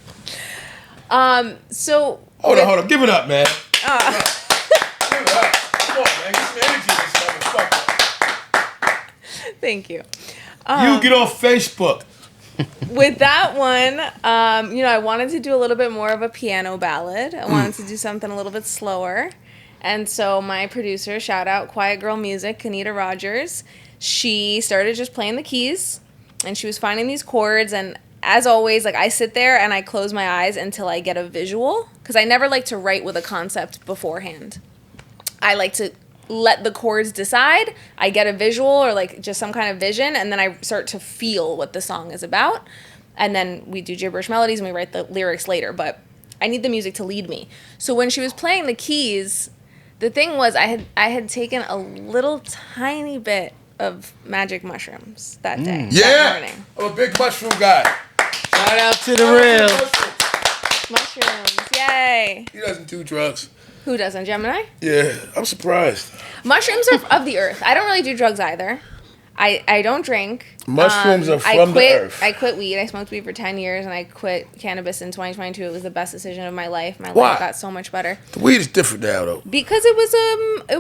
So Hold on. Give it up, man. Give it up. Come on, man. Get some energy in this motherfucker. thank you. You get off Facebook. With that one, I wanted to do a little bit more of a piano ballad. I wanted to do something a little bit slower. And so my producer, shout out Quiet Girl Music, Kanita Rogers, she started just playing the keys and she was finding these chords. And as always, like I sit there and I close my eyes until I get a visual, because I never like to write with a concept beforehand. I like to let the chords decide. I get a visual or like just some kind of vision, and then I start to feel what the song is about. And then we do gibberish melodies and we write the lyrics later, but I need the music to lead me. So when she was playing the keys, the thing was I had taken a little tiny bit of magic mushrooms that day. That Yeah. morning. I'm a big mushroom guy. Shout out to the real. Mushrooms. Yay. He doesn't do drugs. Who doesn't? Gemini? Yeah, I'm surprised. Mushrooms are of the earth. I don't really do drugs either. I don't drink. Mushrooms are from the earth. I quit weed. I smoked weed for 10 years, and I quit cannabis in 2022. It was the best decision of my life. My Why? life got so much better. The weed is different now, though. Because it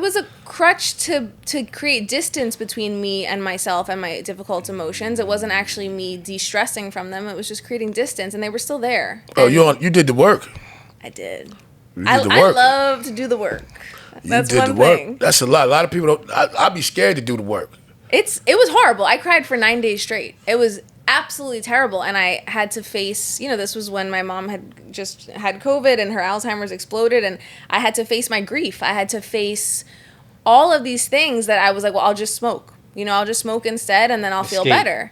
was a crutch to create distance between me and myself and my difficult emotions. It wasn't actually me de-stressing from them. It was just creating distance, and they were still there. Oh, And you did the work. I did. You did the work. I love to do the work. That's you did one the work. thing. That's a lot. A lot of people don't. I'd be scared to do the work. It was horrible. I cried for 9 days straight. It was absolutely terrible. And I had to face, this was when my mom had just had COVID and her Alzheimer's exploded. And I had to face my grief. I had to face all of these things that I was like, well, I'll just smoke. I'll just smoke instead and then I'll feel Escape. better.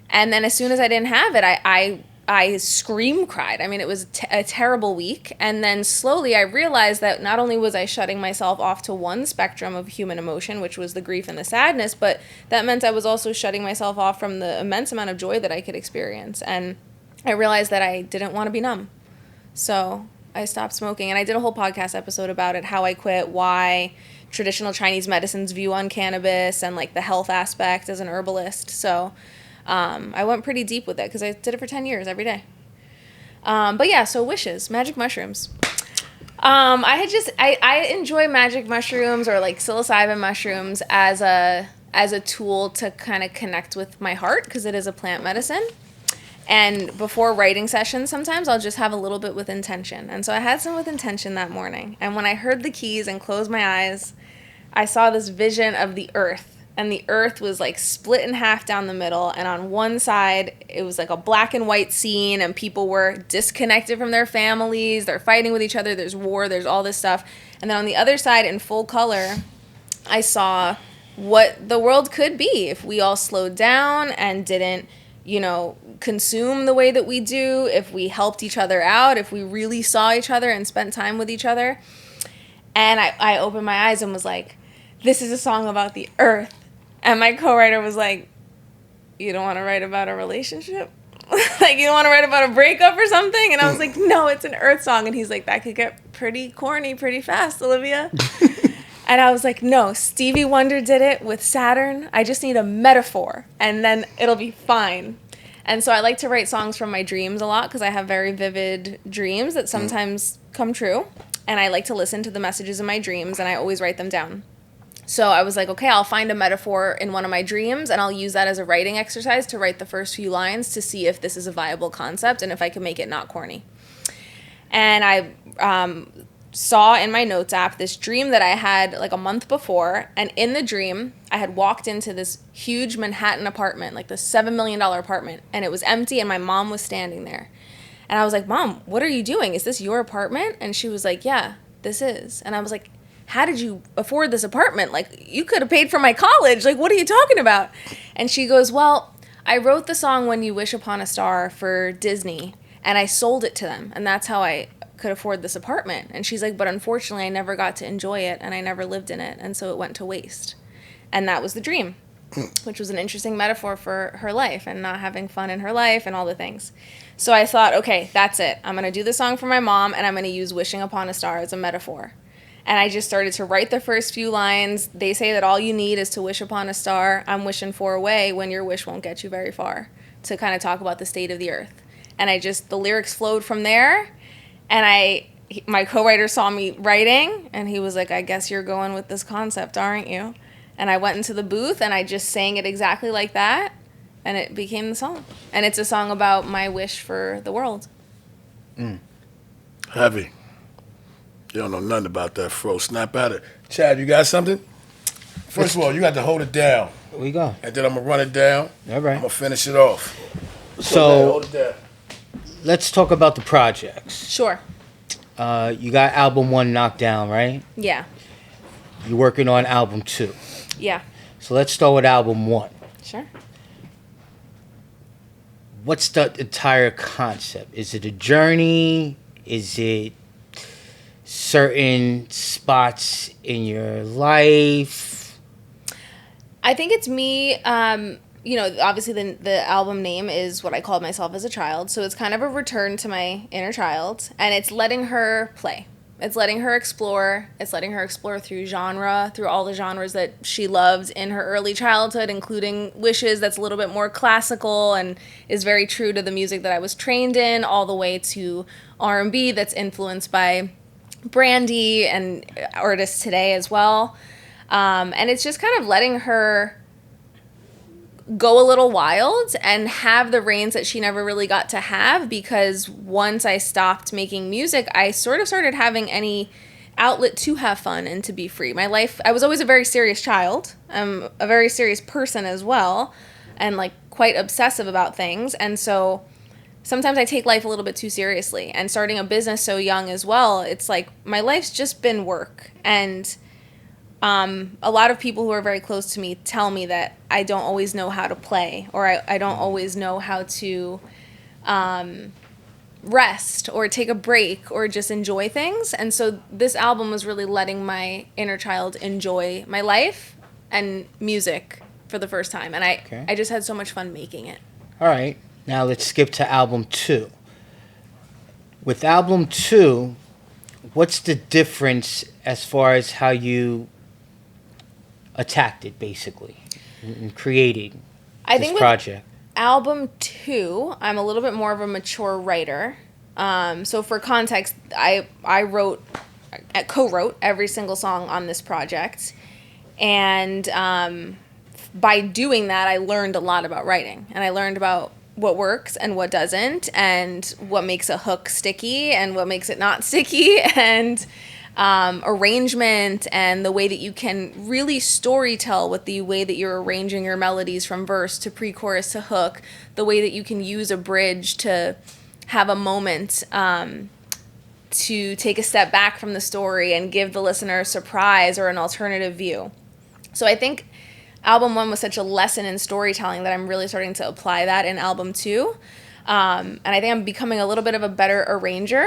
And then as soon as I didn't have it, I I scream cried. I mean, it was a terrible week. And then slowly I realized that not only was I shutting myself off to one spectrum of human emotion, which was the grief and the sadness, but that meant I was also shutting myself off from the immense amount of joy that I could experience. And I realized that I didn't want to be numb. So I stopped smoking. And I did a whole podcast episode about it, how I quit, why traditional Chinese medicine's view on cannabis, and like the health aspect as an herbalist. So I went pretty deep with it because I did it for 10 years every day. But yeah, so wishes, magic mushrooms. I enjoy magic mushrooms or like psilocybin mushrooms as a tool to kind of connect with my heart, because it is a plant medicine. And before writing sessions, sometimes I'll just have a little bit with intention. And so I had some with intention that morning. And when I heard the keys and closed my eyes, I saw this vision of the earth. And the earth was like split in half down the middle. And on one side, it was like a black and white scene, and people were disconnected from their families. They're fighting with each other. There's war. There's all this stuff. And then on the other side, in full color, I saw what the world could be if we all slowed down and didn't, consume the way that we do, if we helped each other out, if we really saw each other and spent time with each other. And I opened my eyes and was like, this is a song about the earth. And my co-writer was like, you don't want to write about a relationship? Like, you don't want to write about a breakup or something? And I was like, no, it's an earth song. And he's like, that could get pretty corny pretty fast, Olivia. And I was like, no, Stevie Wonder did it with Saturn. I just need a metaphor, and then it'll be fine. And so I like to write songs from my dreams a lot, because I have very vivid dreams that sometimes come true. And I like to listen to the messages in my dreams, and I always write them down. So I was like, okay, I'll find a metaphor in one of my dreams, and I'll use that as a writing exercise to write the first few lines to see if this is a viable concept and if I can make it not corny. And I saw in my notes app this dream that I had like a month before. And in the dream, I had walked into this huge Manhattan apartment, like the $7 million apartment, and it was empty, and my mom was standing there. And I was like, Mom, what are you doing? Is this your apartment? And she was like, yeah, this is. And I was like, how did you afford this apartment? Like, you could have paid for my college. Like, what are you talking about? And she goes, well, I wrote the song When You Wish Upon a Star for Disney, and I sold it to them. And that's how I could afford this apartment. And she's like, but unfortunately, I never got to enjoy it, and I never lived in it. And so it went to waste. And that was the dream, which was an interesting metaphor for her life and not having fun in her life and all the things. So I thought, okay, that's it. I'm going to do the song for my mom, and I'm going to use Wishing Upon a Star as a metaphor. And I just started to write the first few lines. They say that all you need is to wish upon a star. I'm wishing for a way when your wish won't get you very far, to kind of talk about the state of the earth. And the lyrics flowed from there. And my co-writer saw me writing, and he was like, I guess you're going with this concept, aren't you? And I went into the booth, and I just sang it exactly like that, and it became the song. And it's a song about my wish for the world. Heavy. You don't know nothing about that, fro. Snap at it. Chad, you got something? First of all, you got to hold it down. Here we go. And then I'm going to run it down. All right. I'm going to finish it off. So hold it down. let's talk about the projects. Sure. You got album 1 knocked down, right? Yeah. You're working on album 2. Yeah. So let's start with album 1. Sure. What's the entire concept? Is it a journey? Is it certain spots in your life? I think it's me. Obviously the album name is what I called myself as a child. So it's kind of a return to my inner child, and it's letting her play. It's letting her explore. It's letting her explore through genre, through all the genres that she loved in her early childhood, including Wishes, that's a little bit more classical and is very true to the music that I was trained in, all the way to R&B that's influenced by Brandy and artists today as well. And it's just kind of letting her go a little wild and have the reins that she never really got to have, because once I stopped making music, I sort of started having any outlet to have fun and to be free. My life, I was always a very serious child. I'm a very serious person as well, and like quite obsessive about things. And so sometimes I take life a little bit too seriously, and starting a business so young as well, it's like my life's just been work. And a lot of people who are very close to me tell me that I don't always know how to play, or I don't always know how to rest or take a break or just enjoy things. And so this album was really letting my inner child enjoy my life and music for the first time. And I just had so much fun making it. All right. Now let's skip to album 2. With album 2, what's the difference as far as how you attacked it, basically, in creating this project? Album 2, I'm a little bit more of a mature writer. So for context, I co-wrote every single song on this project. And by doing that, I learned a lot about writing. And I learned about what works and what doesn't, and what makes a hook sticky and what makes it not sticky, and arrangement, and the way that you can really storytell with the way that you're arranging your melodies from verse to pre-chorus to hook, the way that you can use a bridge to have a moment to take a step back from the story and give the listener a surprise or an alternative view. So I think album 1 was such a lesson in storytelling that I'm really starting to apply that in album 2. And I think I'm becoming a little bit of a better arranger,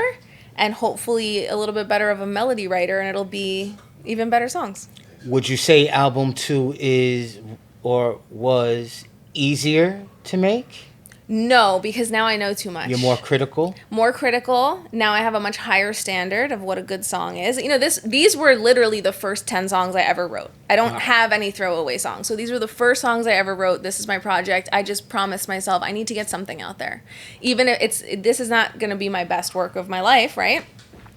and hopefully a little bit better of a melody writer, and it'll be even better songs. Would you say album 2 is or was easier to make? No, because now I know too much. You're more critical? More critical. Now I have a much higher standard of what a good song is. You know, these were literally the first 10 songs I ever wrote. I don't have any throwaway songs. So these were the first songs I ever wrote. This is my project. I just promised myself I need to get something out there. Even if this is not going to be my best work of my life, right?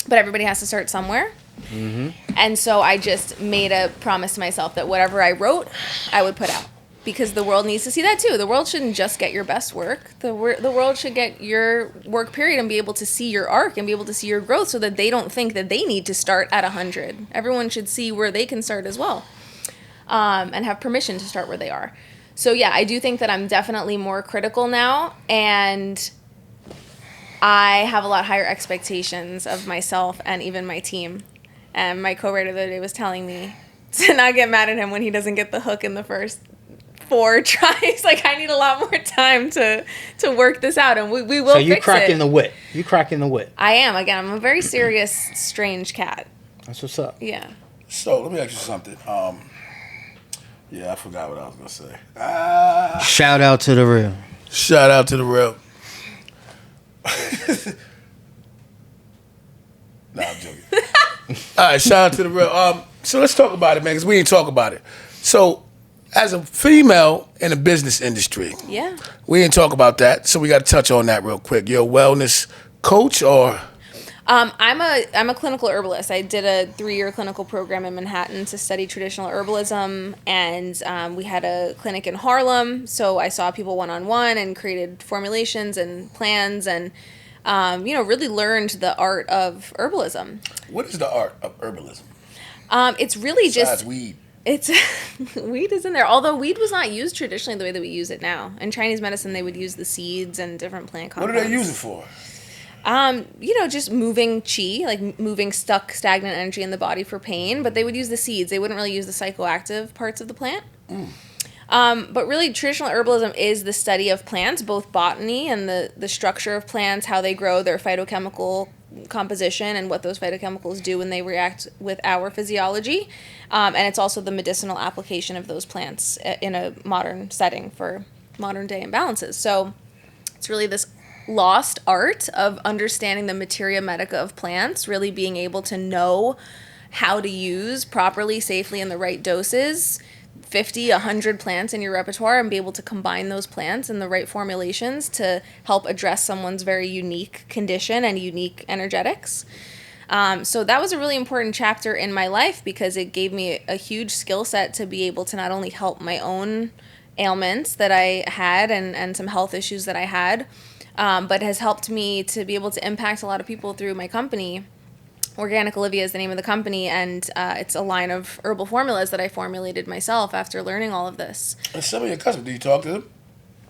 But everybody has to start somewhere. Mm-hmm. And so I just made a promise to myself that whatever I wrote, I would put out. Because the world needs to see that too. The world shouldn't just get your best work. The world should get your work, period, and be able to see your arc and be able to see your growth, so that they don't think that they need to start at 100. Everyone should see where they can start as well, and have permission to start where they are. So yeah, I do think that I'm definitely more critical now, and I have a lot higher expectations of myself and even my team. And my co-writer the other day was telling me to not get mad at him when he doesn't get the hook in the first 4 tries. Like, I need a lot more time to work this out, and we will fix it. So you cracking the whip. You cracking the whip. I am. Again, I'm a very serious, strange cat. That's what's up. Yeah. So let me ask you something. Yeah, I forgot what I was gonna say. Shout out to the real. Shout out to the real. Nah, I'm joking. All right, shout out to the real. So let's talk about it, man, because we didn't talk about it. So, as a female in the business industry, yeah, we didn't talk about that, so we got to touch on that real quick. You're a wellness coach, or? I'm a clinical herbalist. I did a 3-year clinical program in Manhattan to study traditional herbalism, and we had a clinic in Harlem. So I saw people one-on-one and created formulations and plans, and really learned the art of herbalism. What is the art of herbalism? It's really Besides just weed. It's weed is in there. Although weed was not used traditionally the way that we use it now. In Chinese medicine, they would use the seeds and different plant compounds. What do they use it for? Just moving chi, like moving stagnant energy in the body for pain. But they would use the seeds. They wouldn't really use the psychoactive parts of the plant. But really, traditional herbalism is the study of plants, both botany and the structure of plants, how they grow, their phytochemical composition, and what those phytochemicals do when they react with our physiology. And it's also the medicinal application of those plants in a modern setting for modern day imbalances. So it's really this lost art of understanding the materia medica of plants, really being able to know how to use properly, safely, in the right doses, 50, 100 plants in your repertoire, and be able to combine those plants in the right formulations to help address someone's very unique condition and unique energetics. So that was a really important chapter in my life, because it gave me a huge skill set to be able to not only help my own ailments that I had and some health issues that I had, but has helped me to be able to impact a lot of people through my company. Organic Olivia is the name of the company, and it's a line of herbal formulas that I formulated myself after learning all of this. And some of your customers, do you talk to them?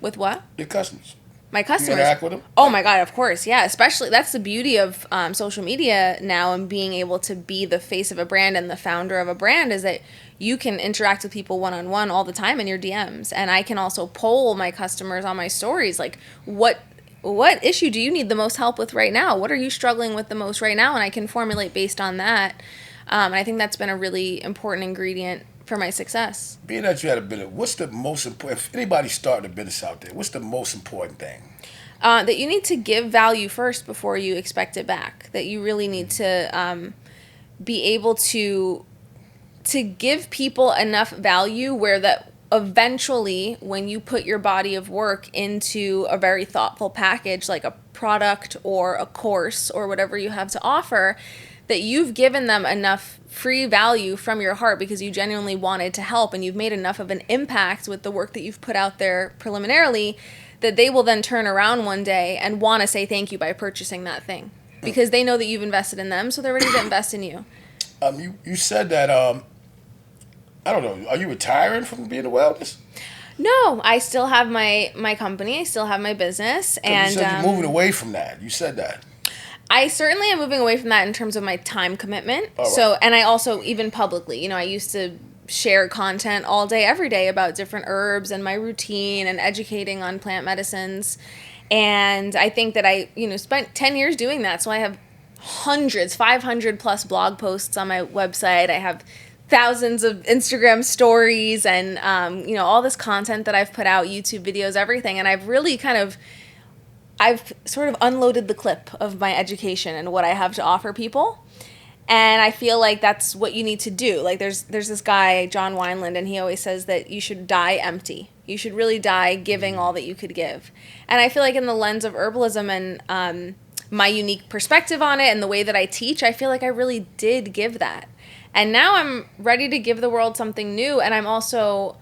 With what? Your customers. My customers. You interact with them? Oh my God, of course, yeah. Especially, that's the beauty of social media now, and being able to be the face of a brand and the founder of a brand, is that you can interact with people one-on-one all the time in your DMs. And I can also poll my customers on my stories, like, what what issue do you need the most help with right now? What are you struggling with the most right now? And I can formulate based on that. And I think that's been a really important ingredient for my success. Being that you had a business, what's the most important, if anybody's starting a business out there, what's the most important thing? That you need to give value first before you expect it back. That you really need to be able to give people enough value where that eventually, when you put your body of work into a very thoughtful package, like a product or a course or whatever you have to offer, that you've given them enough free value from your heart because you genuinely wanted to help, and you've made enough of an impact with the work that you've put out there preliminarily, that they will then turn around one day and want to say thank you by purchasing that thing because they know that you've invested in them, so they're ready to invest in you. You said that, I don't know, are you retiring from being a wellness? No, I still have my company, I still have my business. And you said you're moving away from that. You said that. I certainly am moving away from that in terms of my time commitment. All right. So, and I also, even publicly, I used to share content all day, every day about different herbs and my routine and educating on plant medicines. And I think that I, spent 10 years doing that. So I have hundreds, 500 plus blog posts on my website. I have thousands of Instagram stories and, all this content that I've put out, YouTube videos, everything. And I've really I've sort of unloaded the clip of my education and what I have to offer people. And I feel like that's what you need to do. Like there's this guy, John Wineland, and he always says that you should die empty. You should really die giving all that you could give. And I feel like in the lens of herbalism and my unique perspective on it and the way that I teach, I feel like I really did give that. And now I'm ready to give the world something new, and I'm also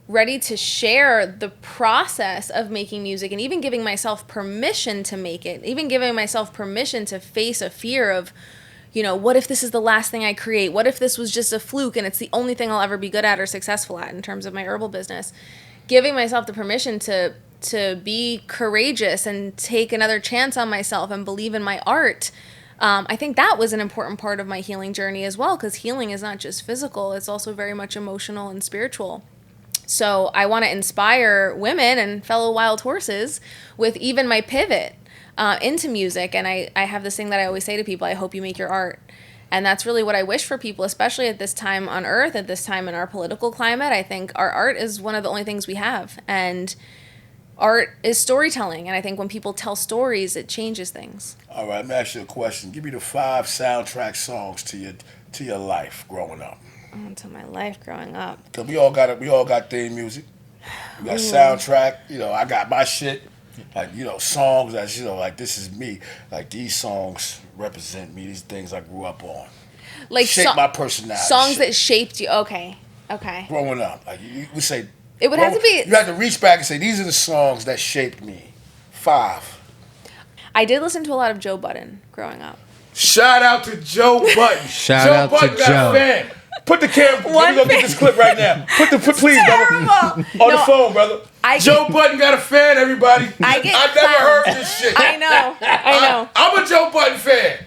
ready to share the process of making music and even giving myself permission to make it, even giving myself permission to face a fear of, what if this is the last thing I create? What if this was just a fluke and it's the only thing I'll ever be good at or successful at in terms of my herbal business? Giving myself the permission to be courageous and take another chance on myself and believe in my art. I think that was an important part of my healing journey as well, because healing is not just physical, it's also very much emotional and spiritual. So I want to inspire women and fellow wild horses with even my pivot into music. And I have this thing that I always say to people, I hope you make your art. And that's really what I wish for people, especially at this time on earth, at this time in our political climate. I think our art is one of the only things we have. And art is storytelling. And I think when people tell stories, it changes things. All right, let me ask you a question. Give me the 5 soundtrack songs to your life growing up. To my life growing up. Cause we all got theme music. We got soundtrack. I got my shit. Like songs that's like this is me. Like these songs represent me. These things I grew up on. Like shape my personality. Songs that shaped you. Okay. Growing up, like you would say. It would have to be. You have to reach back and say these are the songs that shaped me. 5. I did listen to a lot of Joe Budden growing up. Shout out to Joe Budden. Shout out to Joe. Got a fan. Put the camera. Let me go get this clip right now. Please, brother. On the phone, brother. Joe Budden got a fan, everybody. I never heard this shit. I know. I'm a Joe Budden fan.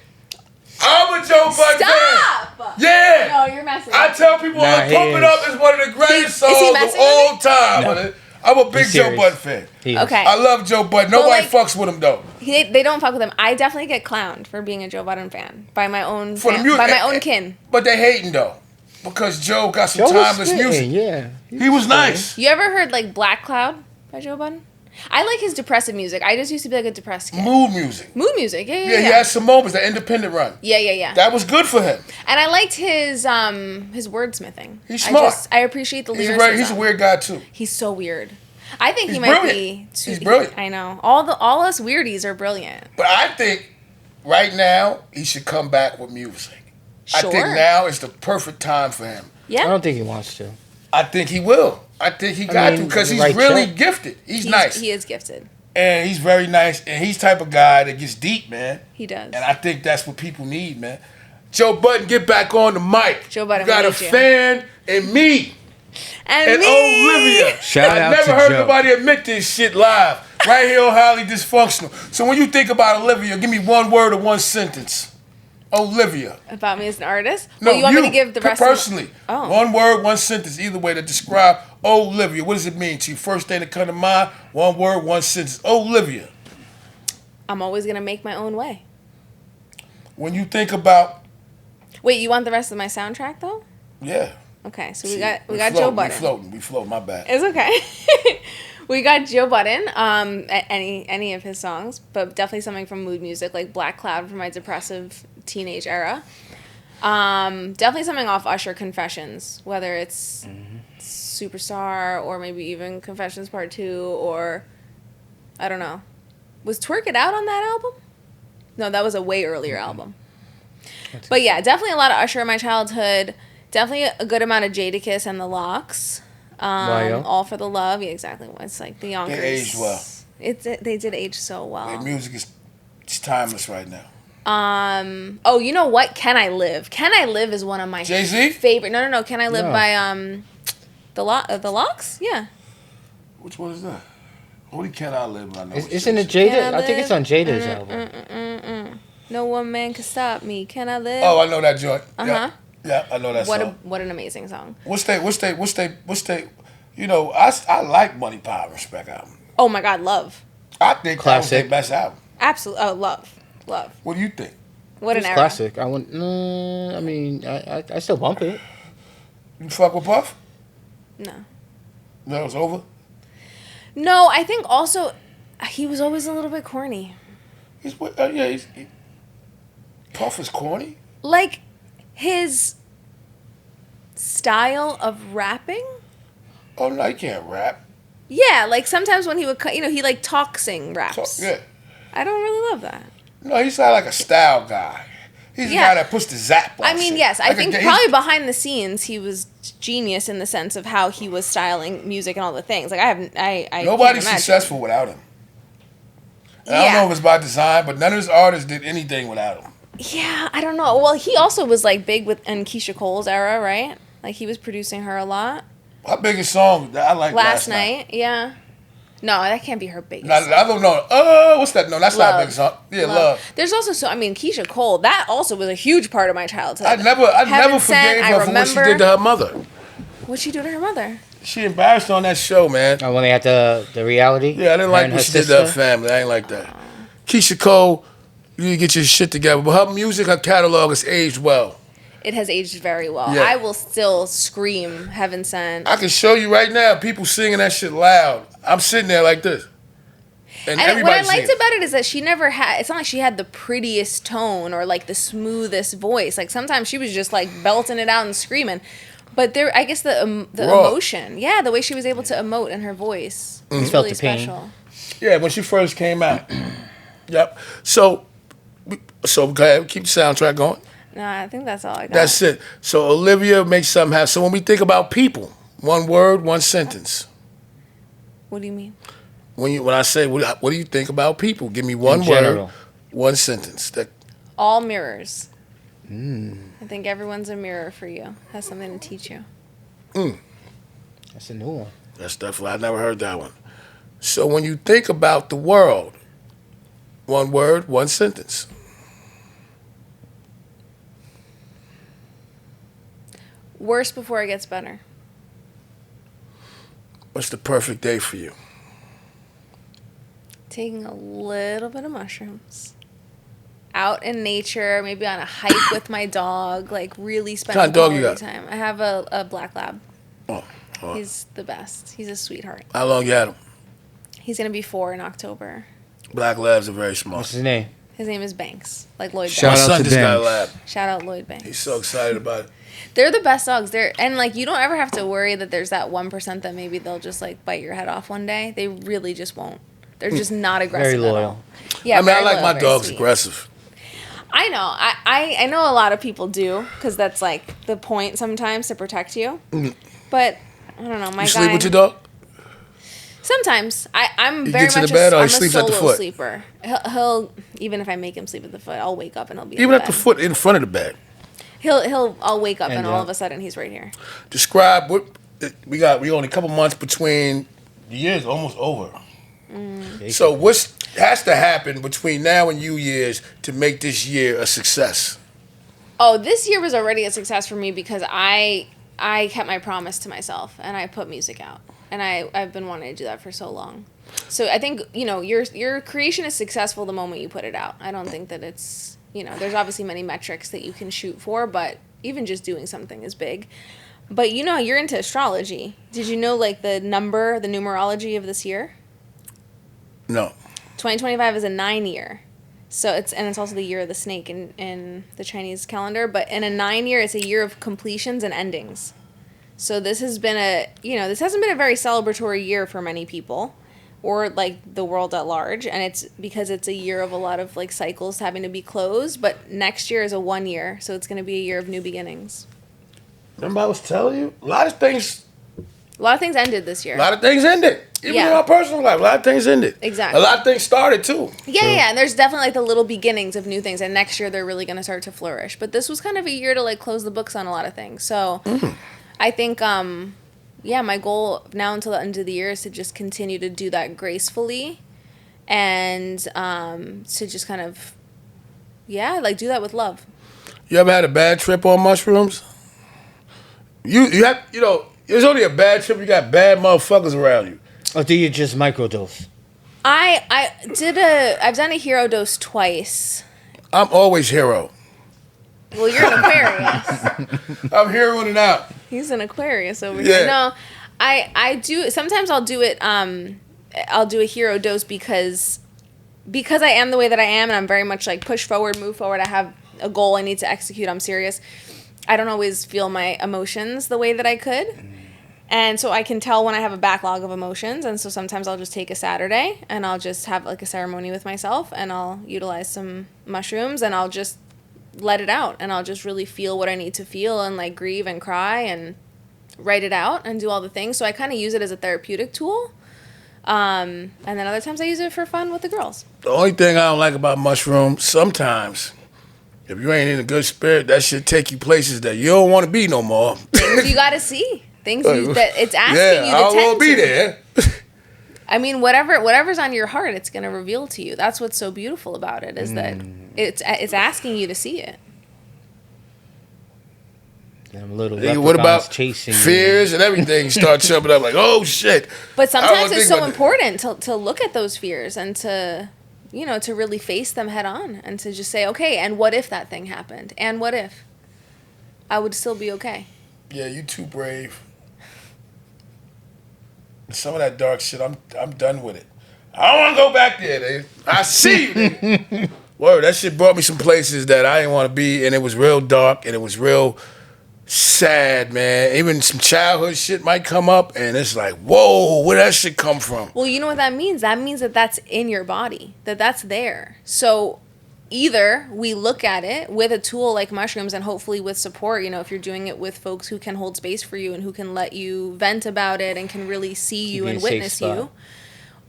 Fan. Stop! Yeah. No, you're messing. I tell people Pump It Up is one of the greatest songs of all time. No. I'm a big Joe Budden fan. Okay. I love Joe Budden. Nobody fucks with him though. They don't fuck with him. I definitely get clowned for being a Joe Budden fan by my own kin. But they hating though. Because Joe got some timeless music. Yeah. He was nice. You ever heard like Black Cloud by Joe Budden? I like his depressive music. I just used to be like a depressed kid. Mood music. Yeah. He had some moments, the independent run. Yeah. That was good for him. And I liked his wordsmithing. He's smart. I appreciate the lyricism. He's a weird guy too. He's so weird. I think he might brilliant. be. He's brilliant. I know. All us weirdies are brilliant. But I think right now he should come back with music. Sure. I think now is the perfect time for him. Yeah. I don't think he wants to. I think he will. I think he got to because he's really gifted. He's nice. He is gifted. And he's very nice. And he's the type of guy that gets deep, man. He does. And I think that's what people need, man. Joe Budden, get back on the mic. Joe Budden, you got a fan in me. And me. Olivia. Shout out to I never heard Joe. nobody admit this shit live. Right here on Highly Dysfunctional. So when you think about Olivia, give me one word or one sentence. Olivia. About me as an artist? No, well, you want me to give the rest personally. Oh. One word, one sentence, either way to describe Olivia. What does it mean to you? First thing that come to mind, one word, one sentence. Olivia. I'm always gonna make my own way. When you think about, Wait, you want the rest of my soundtrack though? yeah. Okay, so See, we got we're Joe floating, Budden. We float. My bad. It's okay. We got Joe Budden. Any of his songs, but definitely something from mood music like Black Cloud from my depressive teenage era. Definitely something off Usher Confessions, whether it's Superstar or maybe even Confessions Part 2 or I don't know. Was Twerk It Out on that album? No, that was a way earlier album. But yeah, definitely a lot of Usher in my childhood. Definitely a good amount of Jadakiss and the Lox. YO? All for the Love. Yeah, exactly. It's like the Yonkers. They aged well. They did age so well. Their music is it's timeless right now. Oh, you know what? Can I Live? Can I Live is one of my Jay-Z? favorite. No. Can I Live No. by the Lox? Yeah. Which one is that? Only Can I Live? I know. Isn't it Can Jada? I I think it's live? on Jada's album. No one man can stop me. Can I live? Oh, I know that joint. Uh-huh. Yeah, I know that song. What an amazing song. What's they? You know, I like Money, Power, and Respect album. Oh my God, love. I think that was their Classic. best album. Absolutely. Oh, love. What do you think? What an It's era. classic. I want. I mean, I still bump it. You fuck with Puff? No. No, it's over. No, I think also he was always a little bit corny. Puff is corny. Like his style of rapping. Oh no, he can't rap. Yeah, like sometimes when he would, he like talk sing raps. Yeah. I don't really love that. No, he's not like a style guy. He's the Yeah. guy that puts the zap on I mean, shit. yes, I Like think he's- probably behind the scenes he was genius in the sense of how he was styling music and all the things. Like I nobody's can't imagine. successful without him. And I don't Yeah. know if it's by design, but none of his artists did anything without him. Yeah, I don't know. Well, he also was like big in Keisha Cole's era, right? Like he was producing her a lot. Her biggest song that I like Last night, yeah. No, that can't be her biggest. No, song. I don't know. What's that? No, that's not a Love. big song. Yeah, Love. There's also Keisha Cole. That also was a huge part of my childhood. I never Heaven forgave Sent, I her for what she did to her mother. What'd she do to her mother? She embarrassed her on that show, man. Oh, when they had the reality. Yeah, I didn't her like and what her she did to her sister? family. I ain't like that. Keisha Cole, you need to get your shit together. But her music, her catalog has aged well. It has aged very well. Yeah. I will still scream Heaven Sent. I can show you right now, people singing that shit loud. I'm sitting there like this. And And what I everybody's liked singing. about it is that she never had, it's not like she had the prettiest tone or like the smoothest voice. Like sometimes she was just like belting it out and screaming. But there, I guess the Raw. emotion, yeah, the way she was able to emote in her voice was Felt really the pain. special. Yeah, when she first came out. Yep. So go ahead, keep the soundtrack going. No, I think that's all I got. That's it. So Olivia makes something happen. So when we think about people, one word, one sentence. What do you mean? When I say, what do you think about people? Give me one In word, general. one sentence. All mirrors. I think everyone's a mirror for you. Has something to teach you. That's a new one. That's definitely, I never heard that one. So when you think about the world, one word, one sentence. Worse before it gets better. What's the perfect day for you? Taking a little bit of mushrooms. Out in nature, maybe on a hike with my dog, like really spending kind of dog you quality got? time. I have a black lab. Oh. He's the best. He's a sweetheart. How long you had him? He's gonna be 4 in October. Black labs are very smart. What's his name? His name is Banks, like Lloyd Shout My Banks. out son to just got a Banks. lab. Shout out Lloyd Banks. He's so excited about it. They're the best dogs. And like you don't ever have to worry that there's that 1% that maybe they'll just like bite your head off one day. They really just won't. They're just not aggressive. Very at loyal. all. Yeah, I mean, I very like loyal, my very dogs sweet. aggressive. I know. I know a lot of people do because that's like the point sometimes to protect you. But I don't know. My You guy. sleep with your dog? Sometimes I'm You very get to much the bed or I'm he a sleeps at the solo foot? sleeper. He'll even if I make him sleep at the foot, I'll wake up and he'll be in Even at bed. the foot in front of the bed. I'll wake up and And, all yeah. of a sudden he's right here. Describe what we only a couple months between the year's almost over. So what has to happen between now and New Year's to make this year a success? Oh, this year was already a success for me because I kept my promise to myself and I put music out. and I've been wanting to do that for so long. So I think, you know, your creation is successful the moment you put it out. I don't think that it's, you know, there's obviously many metrics that you can shoot for, but even just doing something is big. But you know, you're into astrology. Did you know, like, the numerology of this year? No. 2025 is a 9 year. So it's also the year of the snake in the Chinese calendar. But in a 9 year, it's a year of completions and endings. So this has been this hasn't been a very celebratory year for many people, or like the world at large. And it's because it's a year of a lot of like cycles having to be closed. But next year is a 1 year. So it's going to be a year of new beginnings. Remember I was telling you? A lot of things ended this year. A lot of things ended. Even in our personal life, a lot of things ended. Exactly. A lot of things started too. Yeah. And there's definitely like the little beginnings of new things. And next year they're really going to start to flourish. But this was kind of a year to like close the books on a lot of things. So I think, my goal now until the end of the year is to just continue to do that gracefully and to just kind of, do that with love. You ever had a bad trip on mushrooms? You have, it's only a bad trip. You got bad motherfuckers around you. Or do you just microdose? I've done a hero dose twice. I'm always hero. Well, you're an Aquarius. I'm heroing it out. He's an Aquarius over here. No, I do. Sometimes I'll do it. I'll do a hero dose because I am the way that I am, and I'm very much like push forward, move forward. I have a goal I need to execute. I'm serious. I don't always feel my emotions the way that I could. And so I can tell when I have a backlog of emotions. And so sometimes I'll just take a Saturday and I'll just have like a ceremony with myself and I'll utilize some mushrooms and I'll just let it out. And I'll just really feel what I need to feel and like grieve and cry and write it out and do all the things. So I kind of use it as a therapeutic tool. And then other times I use it for fun with the girls. The only thing I don't like about mushrooms, sometimes, if you ain't in a good spirit, that shit take you places that you don't want to be no more. Things you got to see. Things that it's asking you to tend to. I don't want to be there. I mean, whatever's on your heart, it's going to reveal to you. That's what's so beautiful about it, is that it's asking you to see it. Them little What about chasing fears and everything start jumping up like, oh shit. But sometimes it's so important to look at those fears and to, to really face them head on and to just say, okay, and what if that thing happened? And what if? I would still be okay. Yeah, you too brave. Some of that dark shit, I'm done with it. I don't want to go back there, Dave. I see you, nigga. Word, that shit brought me some places that I didn't want to be, and it was real dark, and it was real sad, man. Even some childhood shit might come up, and it's like, whoa, where that shit come from? Well, you know what that means? That means that that's in your body, that's there. So either we look at it with a tool like mushrooms and hopefully with support, if you're doing it with folks who can hold space for you and who can let you vent about it and can really see you and witness you,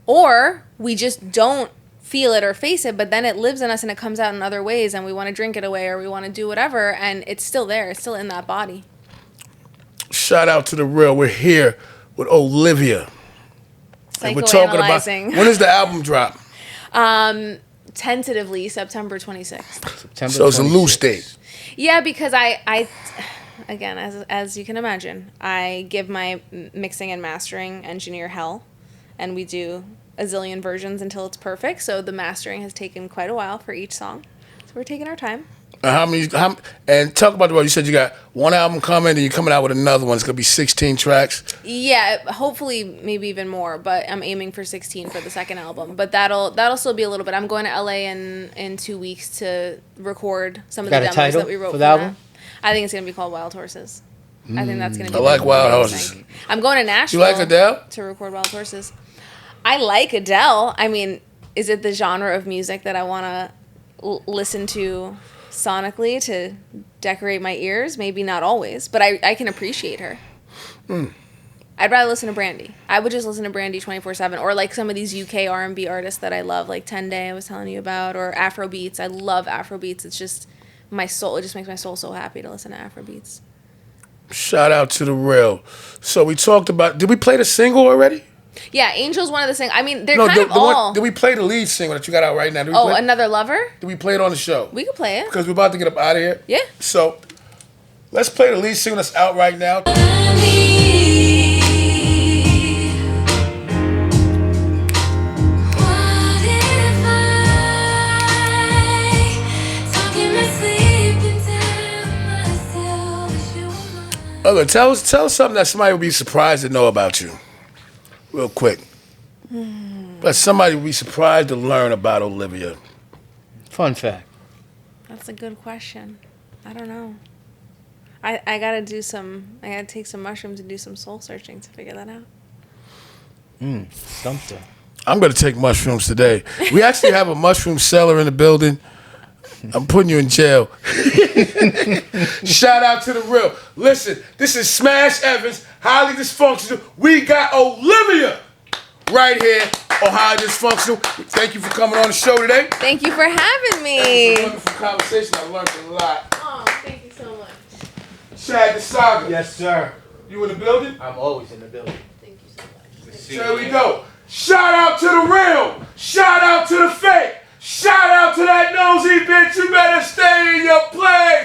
or we just don't feel it or face it, but then it lives in us and it comes out in other ways and we want to drink it away or we want to do whatever, and it's still there. It's still in that body. Shout out to the real. We're here with Olivia. And we're talking about, when does the album drop? Tentatively September 26th. So it's a loose date. Yeah, because I again, as you can imagine, I give my mixing and mastering engineer hell, and we do a zillion versions until it's perfect. So the mastering has taken quite a while for each song. So we're taking our time. And talk about you said you got one album coming and you're coming out with another one. It's going to be 16 tracks. Yeah, hopefully maybe even more, but I'm aiming for 16 for the second album. But that'll still be a little bit. I'm going to LA in 2 weeks to record some of the demos that we wrote for the album. I think it's going to be called Wild Horses. I think that's going to be I like Wild Horses. I'm going to Nashville. You like Adele? To record Wild Horses. I like Adele. I mean, is it the genre of music that I want to listen to sonically to decorate my ears? Maybe not always, but I can appreciate her. I'd rather listen to Brandy. I would just listen to Brandy 24/7, or like some of these UK R&B artists that I love, like 10 Day I was telling you about, or Afrobeats. I love Afrobeats. It's just my soul. It just makes my soul so happy to listen to Afrobeats. Shout out to the real. So we talked about, did we play the single already? Yeah, Angel's one of the singles. I mean, they're kind of all. Did we play the lead single that you got out right now? Another Lover? Did we play it on the show? We could play it. Because we're about to get up out of here. Yeah. So let's play the lead single that's out right now. Okay, tell us something that somebody would be surprised to know about you. Real quick. But somebody would be surprised to learn about Olivia. Fun fact. That's a good question. I don't know. I gotta take some mushrooms and do some soul searching to figure that out. Stumped her. I'm going to take mushrooms today. We actually have a mushroom seller in the building. I'm putting you in jail. Shout out to the real. Listen, this is Smash Evans, highly dysfunctional. We got Olivia right here on Highly Dysfunctional. Thank you for coming on the show today. Thank you for having me. It was a wonderful conversation. I learned a lot. Oh, thank you so much. Chad the Saga. Yes, sir. You in the building? I'm always in the building. Thank you so much. So here we go. Shout out to the real. Shout out to the fake. Shout out to that nosy bitch. You better stay in your place.